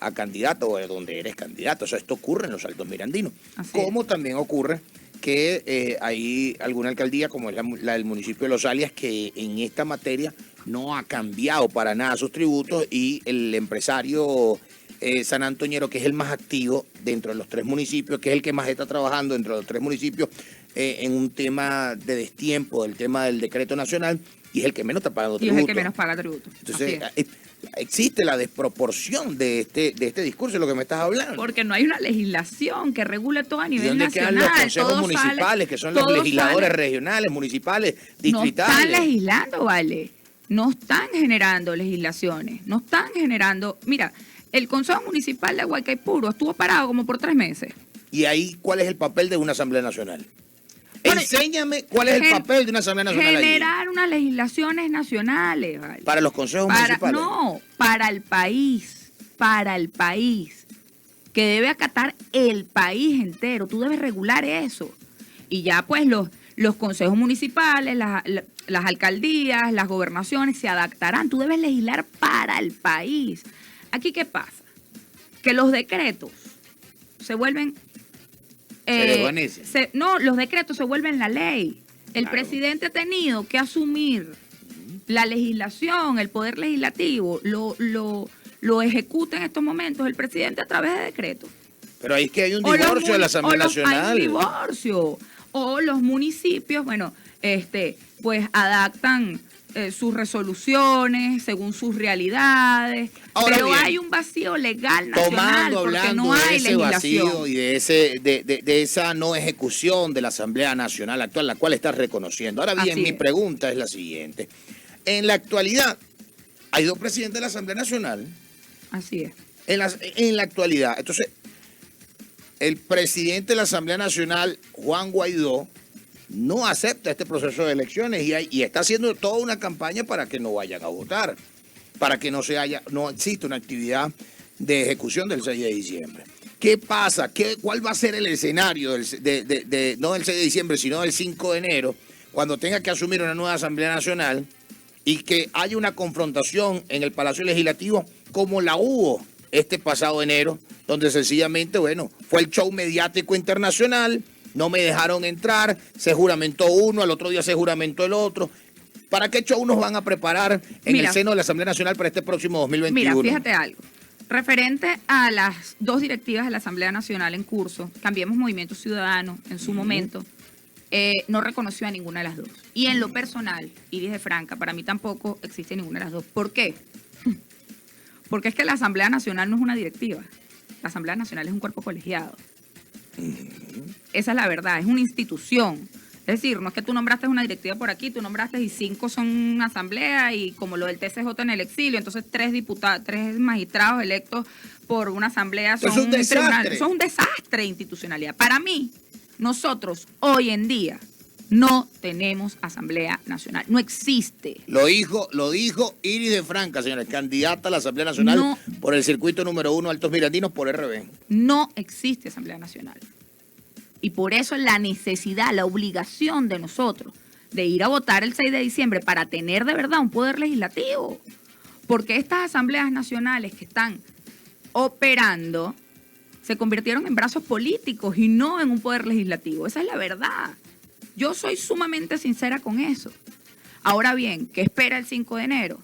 a candidato o de donde eres candidato. O sea, esto ocurre en los Altos Mirandinos. Así Como también ocurre que hay alguna alcaldía, como es la del municipio de Los Alias, que en esta materia no ha cambiado para nada sus tributos, y el empresario San Antoñero, que es el más activo dentro de los 3 municipios, que es el que más está trabajando dentro de los 3 municipios en un tema de destiempo, del tema del decreto nacional, y es el que menos está pagando Y tributos. es el que menos paga tributos. Entonces, Así es. existe la desproporción de este discurso, de lo que me estás hablando. Porque no hay una legislación que regule todo a ¿Y nivel dónde nacional. quedan los consejos Todo municipales, sale- que son los todo legisladores sale- regionales, municipales, No distritales? están legislando, vale. No están generando legislaciones. No están generando... Mira, el Consejo Municipal de Huaycaipuro estuvo parado como por 3 meses. Y ahí, ¿cuál es el papel de una Asamblea Nacional? Bueno, Enséñame cuál es el papel de una Asamblea Nacional allí. Generar unas legislaciones nacionales, vale. Para los consejos municipales. No, para el país, que debe acatar el país entero. Tú debes regular eso. Y ya pues los consejos municipales, las alcaldías, las gobernaciones se adaptarán. Tú debes legislar para el país. Aquí, ¿qué pasa? Que los decretos se vuelven... Se desvanecen. No, los decretos se vuelven la ley. El Claro. presidente ha tenido que asumir la legislación, el poder legislativo, lo ejecuta en estos momentos el presidente a través de decretos. Pero ahí es que hay un O los divorcio de la muni- Asamblea o los- Nacional. Hay un divorcio. O los municipios, bueno, pues adaptan sus resoluciones según sus realidades. Ahora pero bien, hay un vacío legal nacional Tomando, porque hablando no de hay ese legislación. vacío y de esa no ejecución de la Asamblea Nacional actual, la cual estás reconociendo. Ahora bien, Así mi es. pregunta es la siguiente. En la actualidad, hay 2 presidentes de la Asamblea Nacional. Así es. En la actualidad, entonces, el presidente de la Asamblea Nacional, Juan Guaidó, no acepta este proceso de elecciones y está haciendo toda una campaña para que no vayan a votar, para que no exista una actividad de ejecución del 6 de diciembre. ¿Qué pasa? ¿Cuál va a ser el escenario no del 6 de diciembre, sino del 5 de enero, cuando tenga que asumir una nueva Asamblea Nacional y que haya una confrontación en el Palacio Legislativo como la hubo este pasado enero, donde sencillamente, bueno, fue el show mediático internacional, no me dejaron entrar, se juramentó uno, al otro día se juramentó el otro? ¿Para qué show nos van a preparar en el seno de la Asamblea Nacional para este próximo 2021? Mira, fíjate algo. Referente a las 2 directivas de la Asamblea Nacional en curso, Cambiemos Movimiento Ciudadano en su momento, no reconoció a ninguna de las 2. Y en lo personal, y dije franca, para mí tampoco existe ninguna de las 2. ¿Por qué? Porque es que la Asamblea Nacional no es una directiva. La Asamblea Nacional es un cuerpo colegiado. Esa es la verdad, es una institución. Es Es decir, no es que tú nombraste una directiva por aquí, tú nombraste y 5 son una asamblea y como lo del TCJ en el exilio, entonces 3 magistrados electos por una asamblea son un desastre. tribunal. Eso es un desastre de institucionalidad. Para mí, nosotros hoy en día no tenemos Asamblea Nacional. No existe. Lo dijo Iris de Franca, señores, candidata a la Asamblea Nacional por el circuito número 1 Altos Mirandinos por RB. No existe Asamblea Nacional. Y por eso la necesidad, la obligación de nosotros de ir a votar el 6 de diciembre para tener de verdad un poder legislativo. Porque estas asambleas nacionales que están operando se convirtieron en brazos políticos y no en un poder legislativo. Esa es la verdad. Yo soy sumamente sincera con eso. Ahora bien, ¿qué espera el 5 de enero?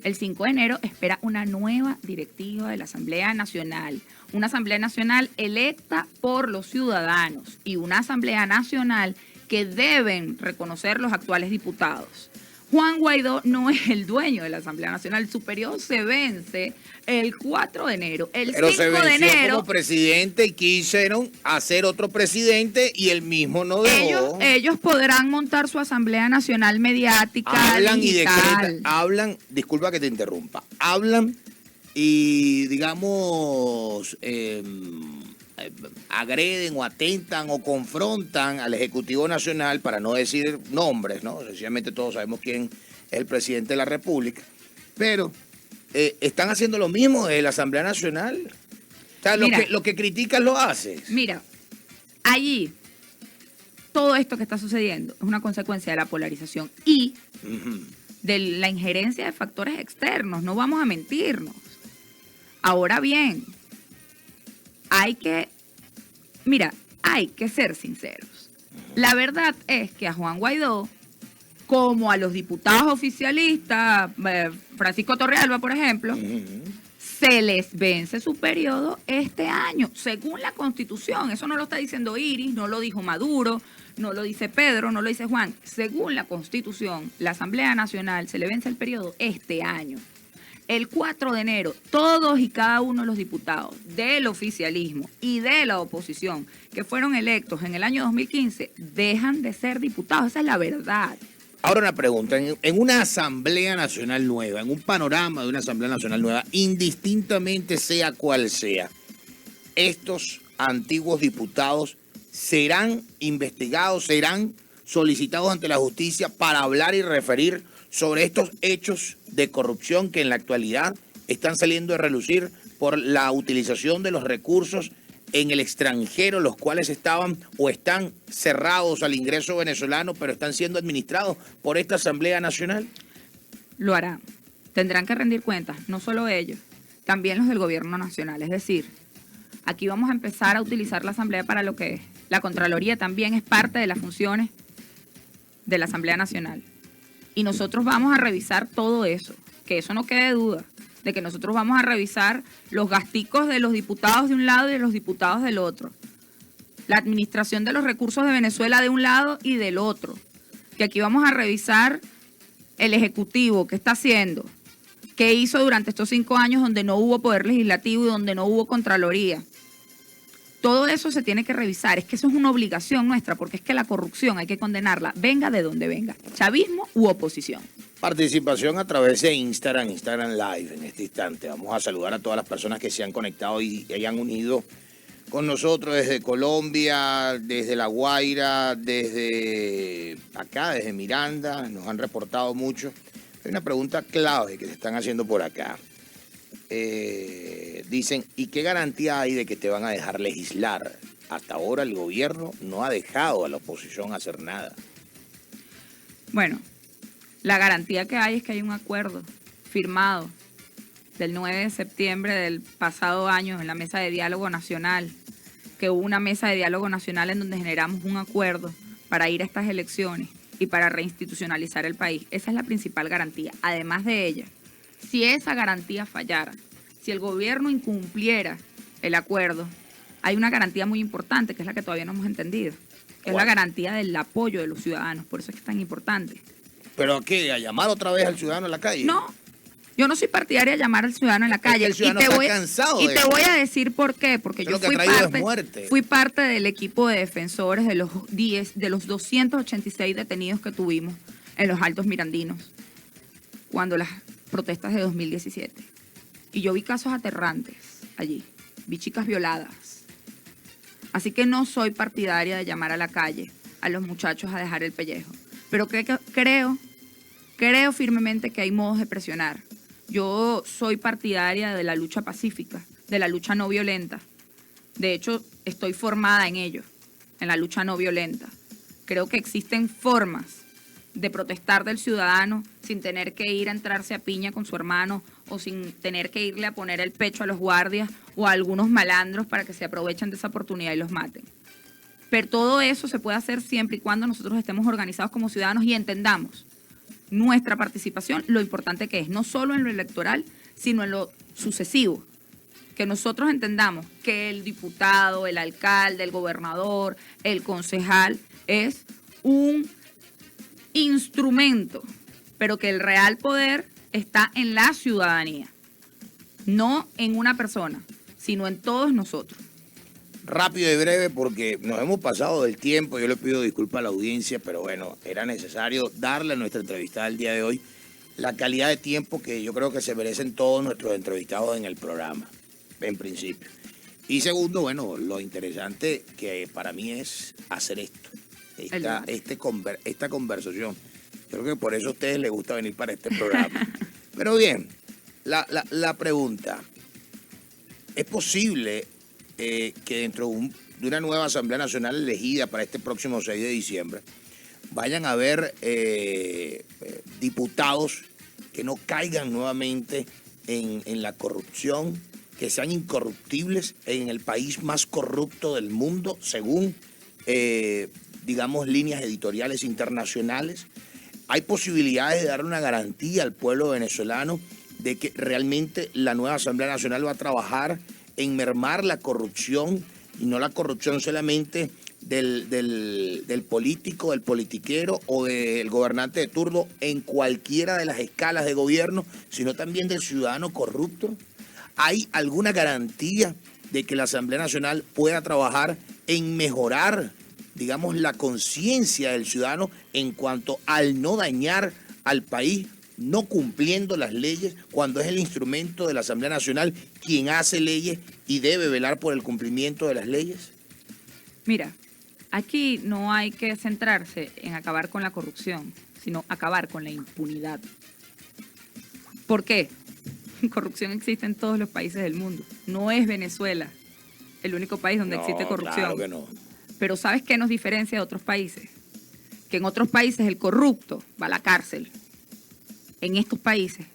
El 5 de enero espera una nueva directiva de la Asamblea Nacional. Una Asamblea Nacional electa por los ciudadanos y una Asamblea Nacional que deben reconocer los actuales diputados. Juan Guaidó no es el dueño de la Asamblea Nacional. Su periodo se vence el 4 de enero. El Pero 5 se venció de enero, como presidente y quisieron hacer otro presidente y él mismo no dejó. ellos podrán montar su Asamblea Nacional mediática, Hablan digital. y decretan, disculpa que te interrumpa, hablan y digamos agreden o atentan o confrontan al Ejecutivo Nacional, para no decir nombres, ¿no? Sencillamente todos sabemos quién es el presidente de la República, pero están haciendo lo mismo de la Asamblea Nacional. O sea, lo que criticas lo haces. Mira, allí todo esto que está sucediendo es una consecuencia de la polarización y de la injerencia de factores externos, no vamos a mentirnos. Ahora bien, hay que ser sinceros. La verdad es que a Juan Guaidó, como a los diputados oficialistas, Francisco Torrealba, por ejemplo, se les vence su periodo este año, según la Constitución. Eso no lo está diciendo Iris, no lo dijo Maduro, no lo dice Pedro, no lo dice Juan. Según la Constitución, la Asamblea Nacional se le vence el periodo este año. El 4 de enero, todos y cada uno de los diputados del oficialismo y de la oposición que fueron electos en el año 2015 dejan de ser diputados. Esa es la verdad. Ahora una pregunta, en una Asamblea Nacional nueva, en un panorama de una Asamblea Nacional nueva, indistintamente sea cual sea, estos antiguos diputados serán investigados, serán solicitados ante la justicia para hablar y referir sobre estos hechos de corrupción que en la actualidad están saliendo a relucir por la utilización de los recursos en el extranjero, los cuales estaban o están cerrados al ingreso venezolano, pero están siendo administrados por esta Asamblea Nacional. Lo harán. Tendrán que rendir cuentas, no solo ellos, también los del gobierno nacional. Es decir, aquí vamos a empezar a utilizar la Asamblea para lo que es. La Contraloría también es parte de las funciones de la Asamblea Nacional. Y nosotros vamos a revisar todo eso, que eso no quede duda, de que nosotros vamos a revisar los gasticos de los diputados de un lado y de los diputados del otro. La administración de los recursos de Venezuela de un lado y del otro. Que aquí vamos a revisar el Ejecutivo, qué está haciendo, qué hizo durante estos 5 años donde no hubo poder legislativo y donde no hubo Contraloría. Todo eso se tiene que revisar, es que eso es una obligación nuestra, porque es que la corrupción hay que condenarla, venga de donde venga, chavismo u oposición. Participación a través de Instagram Live en este instante. Vamos a saludar a todas las personas que se han conectado y hayan unido con nosotros desde Colombia, desde La Guaira, desde acá, desde Miranda, nos han reportado mucho. Hay una pregunta clave que se están haciendo por acá. Dicen, ¿y qué garantía hay de que te van a dejar legislar? Hasta ahora el gobierno no ha dejado a la oposición hacer nada. Bueno, la garantía que hay es que hay un acuerdo firmado del 9 de septiembre del pasado año en la Mesa de Diálogo Nacional, que hubo una mesa de diálogo nacional en donde generamos un acuerdo para ir a estas elecciones y para reinstitucionalizar el país. Esa es la principal garantía. Además de ella, si esa garantía fallara, si el gobierno incumpliera el acuerdo, hay una garantía muy importante, que es la que todavía no hemos entendido, que es la garantía del apoyo de los ciudadanos. Por eso es que es tan importante. ¿Pero a qué? ¿A llamar otra vez al ciudadano a la calle? No, Yo no soy partidaria de llamar al ciudadano en la calle. El ciudadano está cansado de te voy a decir por qué. Porque yo fui parte del equipo de defensores de los 286 detenidos que tuvimos en los Altos Mirandinos cuando las protestas de 2017. Y yo vi casos aterrantes allí. Vi chicas violadas. Así que no soy partidaria de llamar a la calle a los muchachos a dejar el pellejo. Pero creo firmemente que hay modos de presionar. Yo soy partidaria de la lucha pacífica, de la lucha no violenta. De hecho, estoy formada en ello, en la lucha no violenta. Creo que existen formas de protestar del ciudadano sin tener que ir a entrarse a piña con su hermano o sin tener que irle a poner el pecho a los guardias o a algunos malandros para que se aprovechen de esa oportunidad y los maten. Pero todo eso se puede hacer siempre y cuando nosotros estemos organizados como ciudadanos y entendamos nuestra participación, lo importante que es, no solo en lo electoral, sino en lo sucesivo. Que nosotros entendamos que el diputado, el alcalde, el gobernador, el concejal es un instrumento, pero que el real poder está en la ciudadanía, no en una persona, sino en todos nosotros. Rápido y breve porque nos hemos pasado del tiempo, yo le pido disculpas a la audiencia, pero bueno, era necesario darle a nuestra entrevistada el día de hoy la calidad de tiempo que yo creo que se merecen todos nuestros entrevistados en el programa, en principio. Y segundo, bueno, lo interesante que para mí es hacer esta conversación. Yo creo que por eso a ustedes les gusta venir para este programa. Pero bien, la pregunta, ¿es posible que dentro de una nueva Asamblea Nacional elegida para este próximo 6 de diciembre vayan a haber diputados que no caigan nuevamente en la corrupción, que sean incorruptibles en el país más corrupto del mundo, según, digamos, líneas editoriales internacionales? ¿Hay posibilidades de dar una garantía al pueblo venezolano de que realmente la nueva Asamblea Nacional va a trabajar en mermar la corrupción, y no la corrupción solamente del político, del politiquero o del gobernante de turno en cualquiera de las escalas de gobierno, sino también del ciudadano corrupto? ¿Hay alguna garantía de que la Asamblea Nacional pueda trabajar en mejorar, digamos, la conciencia del ciudadano en cuanto al no dañar al país, no cumpliendo las leyes, cuando es el instrumento de la Asamblea Nacional quien hace leyes y debe velar por el cumplimiento de las leyes? Mira, aquí no hay que centrarse en acabar con la corrupción, sino acabar con la impunidad. ¿Por qué? Corrupción existe en todos los países del mundo. No es Venezuela el único país donde existe corrupción. Claro que no. Pero ¿sabes qué nos diferencia de otros países? Que en otros países el corrupto va a la cárcel. En estos países,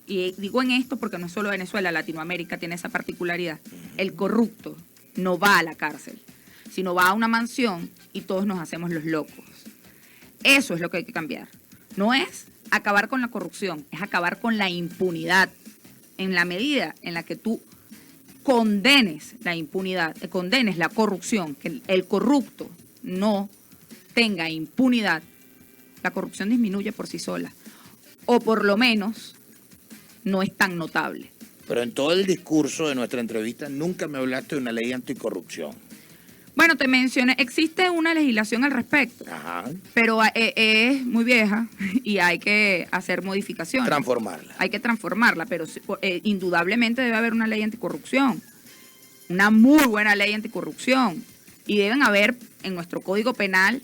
y digo en esto porque no es solo Venezuela, Latinoamérica tiene esa particularidad, el corrupto no va a la cárcel, sino va a una mansión y todos nos hacemos los locos. Eso es lo que hay que cambiar. No es acabar con la corrupción, es acabar con la impunidad. En la medida en la que tú condenes la impunidad, condenes la corrupción, que el corrupto no tenga impunidad, la corrupción disminuye por sí sola. O por lo menos no es tan notable. Pero en todo el discurso de nuestra entrevista nunca me hablaste de una ley anticorrupción. Bueno, te mencioné, existe una legislación al respecto, pero es muy vieja y hay que hacer modificaciones. Transformarla. Hay que transformarla, pero indudablemente debe haber una ley anticorrupción, una muy buena ley anticorrupción. Y deben haber, en nuestro Código Penal,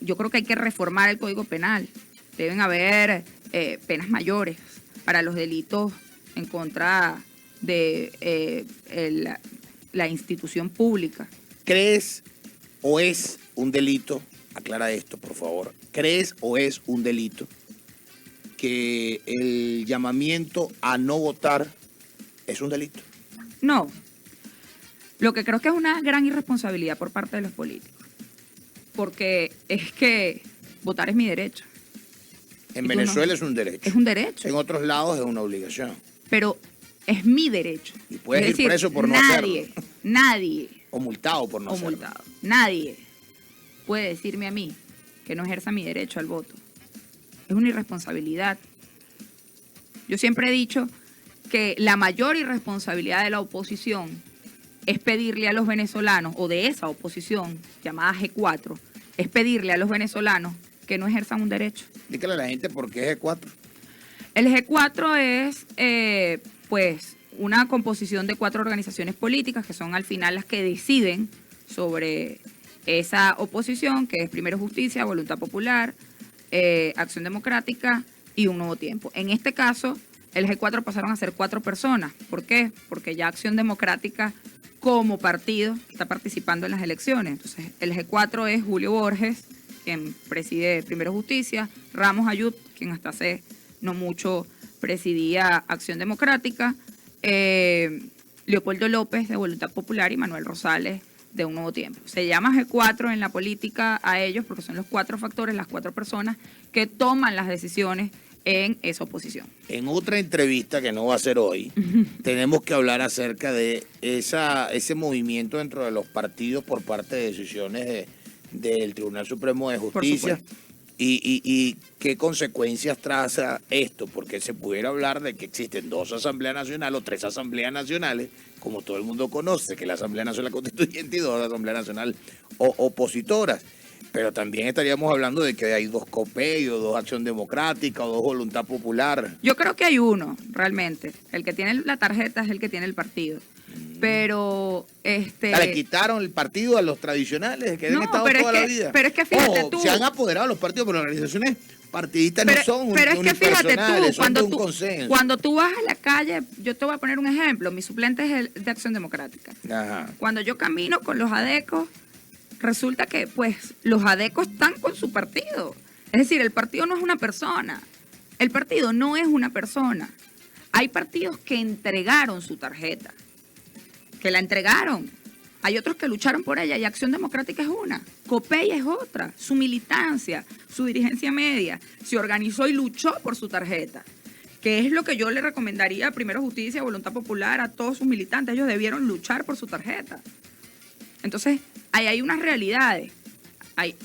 yo creo que hay que reformar el Código Penal. Deben haber penas mayores para los delitos en contra de la institución pública. ¿Crees o es un delito, aclara esto por favor, crees o es un delito que el llamamiento a no votar es un delito? No. Lo que creo que es una gran irresponsabilidad por parte de los políticos, porque es que votar es mi derecho. En Venezuela es un derecho. Es un derecho. En otros lados es una obligación. Pero es mi derecho. Y puedes ir preso por no hacerlo. Nadie. O multado por no hacerlo. Multado. Nadie puede decirme a mí que no ejerza mi derecho al voto. Es una irresponsabilidad. Yo siempre he dicho que la mayor irresponsabilidad de la oposición es pedirle a los venezolanos, o de esa oposición llamada G4, es pedirle a los venezolanos que no ejerzan un derecho. Dígale a la gente por qué G4. El G4 es, pues, una composición de 4 organizaciones políticas que son al final las que deciden sobre esa oposición, que es Primero Justicia, Voluntad Popular, Acción Democrática y Un Nuevo Tiempo. En este caso, el G4 pasaron a ser 4 personas. ¿Por qué? Porque ya Acción Democrática como partido está participando en las elecciones. Entonces, el G4 es Julio Borges, quien preside Primero Justicia, Ramos Ayub, quien hasta hace no mucho presidía Acción Democrática, Leopoldo López de Voluntad Popular y Manuel Rosales de Un Nuevo Tiempo. Se llama G4 en la política a ellos porque son los 4 factores, las 4 personas que toman las decisiones en esa oposición. En otra entrevista que no va a ser hoy, tenemos que hablar acerca de ese movimiento dentro de los partidos por parte de decisiones del Tribunal Supremo de Justicia y qué consecuencias traza esto, porque se pudiera hablar de que existen 2 asambleas nacionales o 3 asambleas nacionales, como todo el mundo conoce, que la Asamblea Nacional Constituyente y 2 asambleas nacionales opositoras. Pero también estaríamos hablando de que hay 2 COPEI, o 2 Acción Democrática, o 2 Voluntad Popular. Yo creo que hay uno, realmente. El que tiene la tarjeta es el que tiene el partido. Pero, le quitaron el partido a los tradicionales, que han estado toda la vida. Pero es que fíjate tú. Se han apoderado los partidos, pero las organizaciones partidistas no son pero es que fíjate tú, consenso. Cuando tú vas a la calle, yo te voy a poner un ejemplo. Mi suplente es el de Acción Democrática. Ajá. Cuando yo camino con los adecos, resulta que pues los adecos están con su partido. Es decir, el partido no es una persona. El partido no es una persona. Hay partidos que entregaron su tarjeta, que la entregaron. Hay otros que lucharon por ella y Acción Democrática es una. COPEI es otra. Su militancia, su dirigencia media, se organizó y luchó por su tarjeta. Que es lo que yo le recomendaría a Primero Justicia, Voluntad Popular, a todos sus militantes. Ellos debieron luchar por su tarjeta. Entonces, ahí hay unas realidades.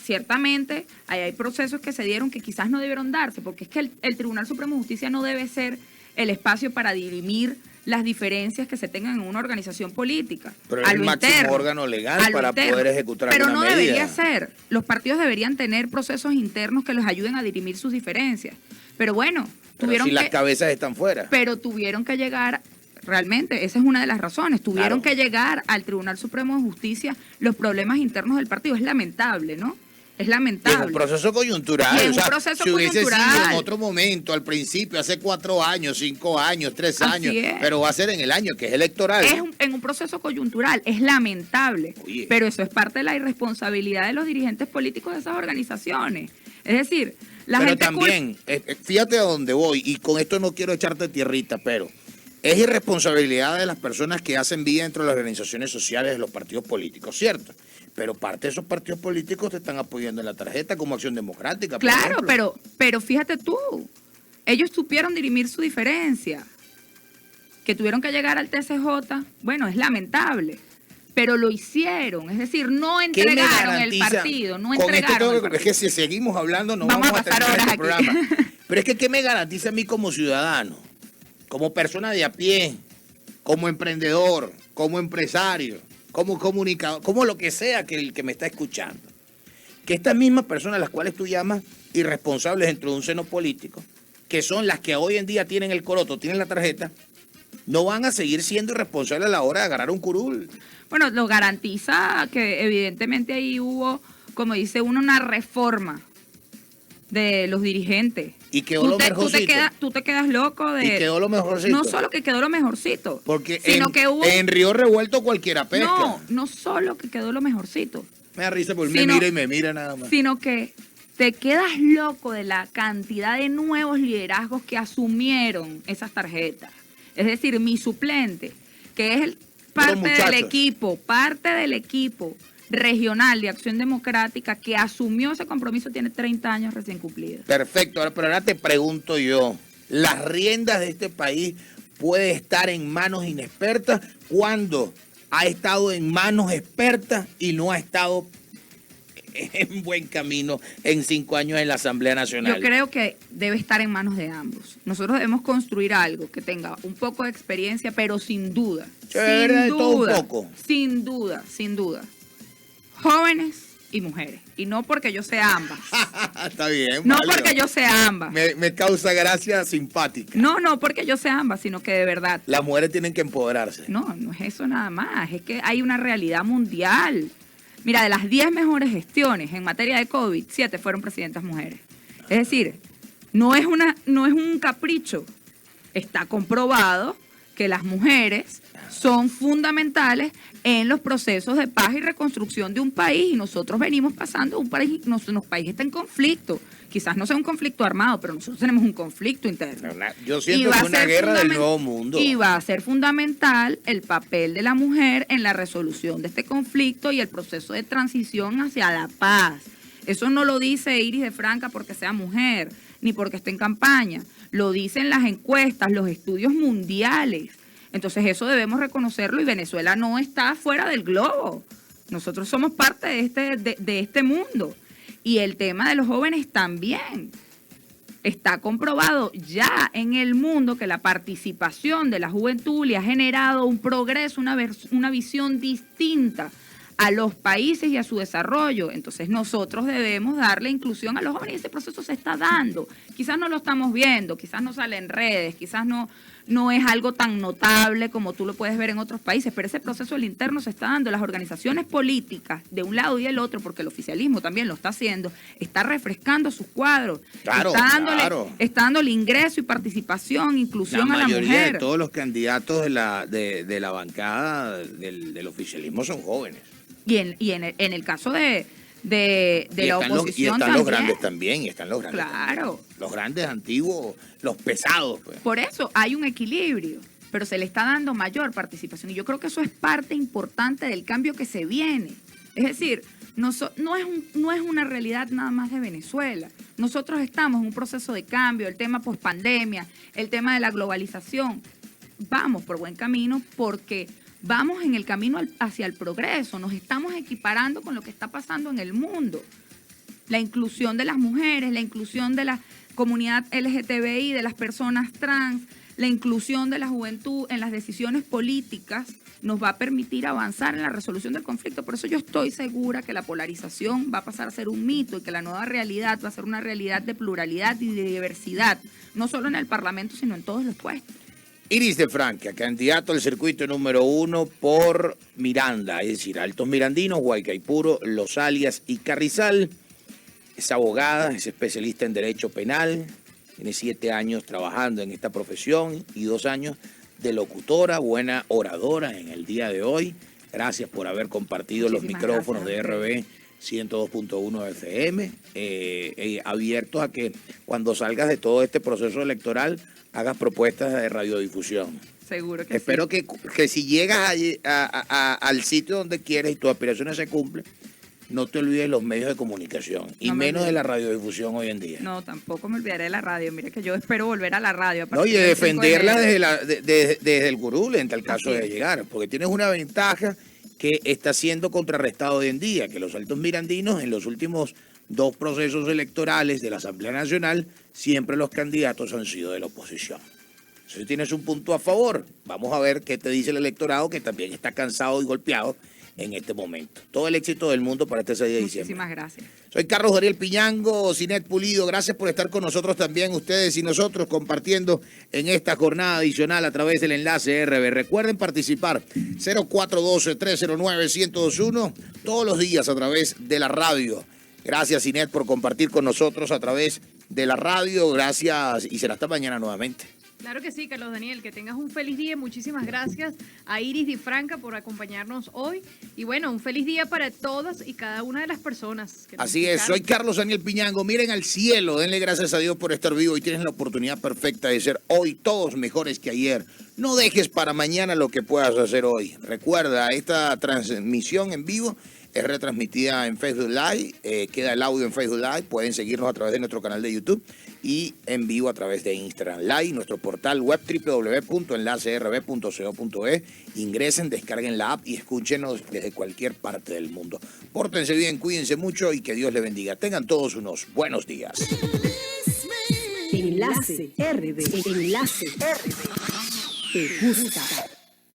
Ciertamente, ahí hay procesos que se dieron que quizás no debieron darse, porque es que el Tribunal Supremo de Justicia no debe ser el espacio para dirimir las diferencias que se tengan en una organización política. Pero es el máximo órgano legal para poder ejecutar alguna medida. Pero no debería ser. Los partidos deberían tener procesos internos que los ayuden a dirimir sus diferencias. Pero bueno, las cabezas están fuera. Pero tuvieron que llegar. Realmente, esa es una de las razones. Tuvieron que llegar al Tribunal Supremo de Justicia los problemas internos del partido. Es lamentable, ¿no? Es lamentable. Es un proceso coyuntural. Si hubiese sido en otro momento, al principio, hace 4 años, 5 años, 3 años, pero va a ser en el año que es electoral. En un proceso coyuntural. Es lamentable. Oye. Pero eso es parte de la irresponsabilidad de los dirigentes políticos de esas organizaciones. Es decir, pero también, fíjate a dónde voy, y con esto no quiero echarte tierrita, pero es irresponsabilidad de las personas que hacen vida dentro de las organizaciones sociales de los partidos políticos, ¿cierto? Pero parte de esos partidos políticos te están apoyando en la tarjeta como Acción Democrática. Claro, pero fíjate tú, ellos supieron dirimir su diferencia. Que tuvieron que llegar al TCJ, bueno, es lamentable, pero lo hicieron. Es decir, no entregaron el partido, no entregaron el partido. Es que si seguimos hablando no vamos a terminar este programa. Pero es que ¿qué me garantiza a mí como ciudadano? Como persona de a pie, como emprendedor, como empresario, como comunicador, como lo que sea que el que me está escuchando, que estas mismas personas, las cuales tú llamas irresponsables dentro de un seno político, que son las que hoy en día tienen el coroto, tienen la tarjeta, no van a seguir siendo irresponsables a la hora de agarrar un curul. Bueno, lo garantiza que evidentemente ahí hubo, como dice uno, una reforma de los dirigentes. Y quedó lo mejorcito. Tú te quedas loco de... Y quedó lo mejorcito. No solo que quedó lo mejorcito. Porque en Río Revuelto cualquiera pesca. No solo que quedó lo mejorcito. Me da risa porque me mira nada más. Sino que te quedas loco de la cantidad de nuevos liderazgos que asumieron esas tarjetas. Es decir, mi suplente, que es parte del equipo regional de Acción Democrática que asumió ese compromiso, tiene 30 años recién cumplidos. Perfecto, pero ahora te pregunto yo, ¿las riendas de este país puede estar en manos inexpertas cuando ha estado en manos expertas y no ha estado en buen camino en 5 años en la Asamblea Nacional? Yo creo que debe estar en manos de ambos. Nosotros debemos construir algo que tenga un poco de experiencia, pero sin duda, sin duda, jóvenes y mujeres. Y no porque yo sea ambas. Está bien. No porque yo sea ambas. Me causa gracia simpática. No porque yo sea ambas, sino que de verdad. Las mujeres tienen que empoderarse. No es eso nada más. Es que hay una realidad mundial. Mira, de las 10 mejores gestiones en materia de COVID, 7 fueron presidentas mujeres. Es decir, no es un capricho. Está comprobado que las mujeres son fundamentales en los procesos de paz y reconstrucción de un país. Y nosotros venimos pasando un país, nuestro país está en conflicto. Quizás no sea un conflicto armado, pero nosotros tenemos un conflicto interno. Yo siento que es una guerra del nuevo mundo. Y va a ser fundamental el papel de la mujer en la resolución de este conflicto y el proceso de transición hacia la paz. Eso no lo dice Iris de Franca porque sea mujer, ni porque esté en campaña. Lo dicen las encuestas, los estudios mundiales. Entonces eso debemos reconocerlo y Venezuela no está fuera del globo. Nosotros somos parte de este mundo. Y el tema de los jóvenes también. Está comprobado ya en el mundo que la participación de la juventud le ha generado un progreso, una visión distinta a los países y a su desarrollo. Entonces nosotros debemos darle inclusión a los jóvenes y ese proceso se está dando. Quizás no lo estamos viendo, quizás no sale en redes, quizás no es algo tan notable como tú lo puedes ver en otros países, pero ese proceso del interno se está dando. Las organizaciones políticas de un lado y del otro, porque el oficialismo también lo está haciendo, está refrescando sus cuadros, está dándole ingreso y participación, inclusión a la mujer. La mayoría de todos los candidatos de la bancada del oficialismo son jóvenes. Y en el caso de la oposición están los grandes también, Claro. También. Los grandes antiguos, los pesados. Pues. Por eso hay un equilibrio, pero se le está dando mayor participación. Y yo creo que eso es parte importante del cambio que se viene. Es decir, no es una realidad nada más de Venezuela. Nosotros estamos en un proceso de cambio, el tema pospandemia, el tema de la globalización. Vamos por buen camino porque vamos en el camino hacia el progreso, nos estamos equiparando con lo que está pasando en el mundo. La inclusión de las mujeres, la inclusión de la comunidad LGTBI, de las personas trans, la inclusión de la juventud en las decisiones políticas nos va a permitir avanzar en la resolución del conflicto. Por eso yo estoy segura que la polarización va a pasar a ser un mito y que la nueva realidad va a ser una realidad de pluralidad y de diversidad, no solo en el Parlamento, sino en todos los puestos. Iris de Franca, candidato al circuito número 1 por Miranda, es decir, Altos Mirandinos, Guaycaipuro, Los Alias y Carrizal. Es abogada, es especialista en Derecho Penal, tiene 7 años trabajando en esta profesión y 2 años de locutora, buena oradora en el día de hoy. Gracias por haber compartido los micrófonos de RB 102.1 FM, abiertos a que cuando salgas de todo este proceso electoral hagas propuestas de radiodifusión. Seguro que Espero que si llegas al sitio donde quieres y tus aspiraciones se cumplen, no te olvides los medios de comunicación, y menos de la radiodifusión hoy en día. No, tampoco me olvidaré de la radio. Mira que yo espero volver a la radio. No, y de defenderla desde el gurú, en tal caso de llegar, porque tienes una ventaja que está siendo contrarrestado hoy en día, que los Altos Mirandinos en los últimos 2 procesos electorales de la Asamblea Nacional, siempre los candidatos han sido de la oposición. Si tienes un punto a favor, vamos a ver qué te dice el electorado, que también está cansado y golpeado en este momento. Todo el éxito del mundo para este 6 de diciembre. Muchísimas gracias. Soy Carlos Dariel Piñango, Sinet Pulido. Gracias por estar con nosotros también, ustedes y nosotros, compartiendo en esta jornada adicional a través del enlace RB. Recuerden participar 0412-309-1021 todos los días a través de la radio. Gracias, Sinet, por compartir con nosotros a través de la radio. Gracias y será hasta mañana nuevamente. Claro que sí, Carlos Daniel, que tengas un feliz día. Muchísimas gracias a Iris Di Franca por acompañarnos hoy. Y bueno, un feliz día para todas y cada una de las personas. Así es, soy Carlos Daniel Piñango. Miren al cielo, denle gracias a Dios por estar vivo y tienes la oportunidad perfecta de ser hoy todos mejores que ayer. No dejes para mañana lo que puedas hacer hoy. Recuerda, esta transmisión en vivo es retransmitida en Facebook Live, queda el audio en Facebook Live, pueden seguirnos a través de nuestro canal de YouTube y en vivo a través de Instagram Live, nuestro portal web www.enlacerb.co.es. Ingresen, descarguen la app y escúchenos desde cualquier parte del mundo. Pórtense bien, cuídense mucho y que Dios les bendiga. Tengan todos unos buenos días. Enlace RD. Enlace RD. Te gusta.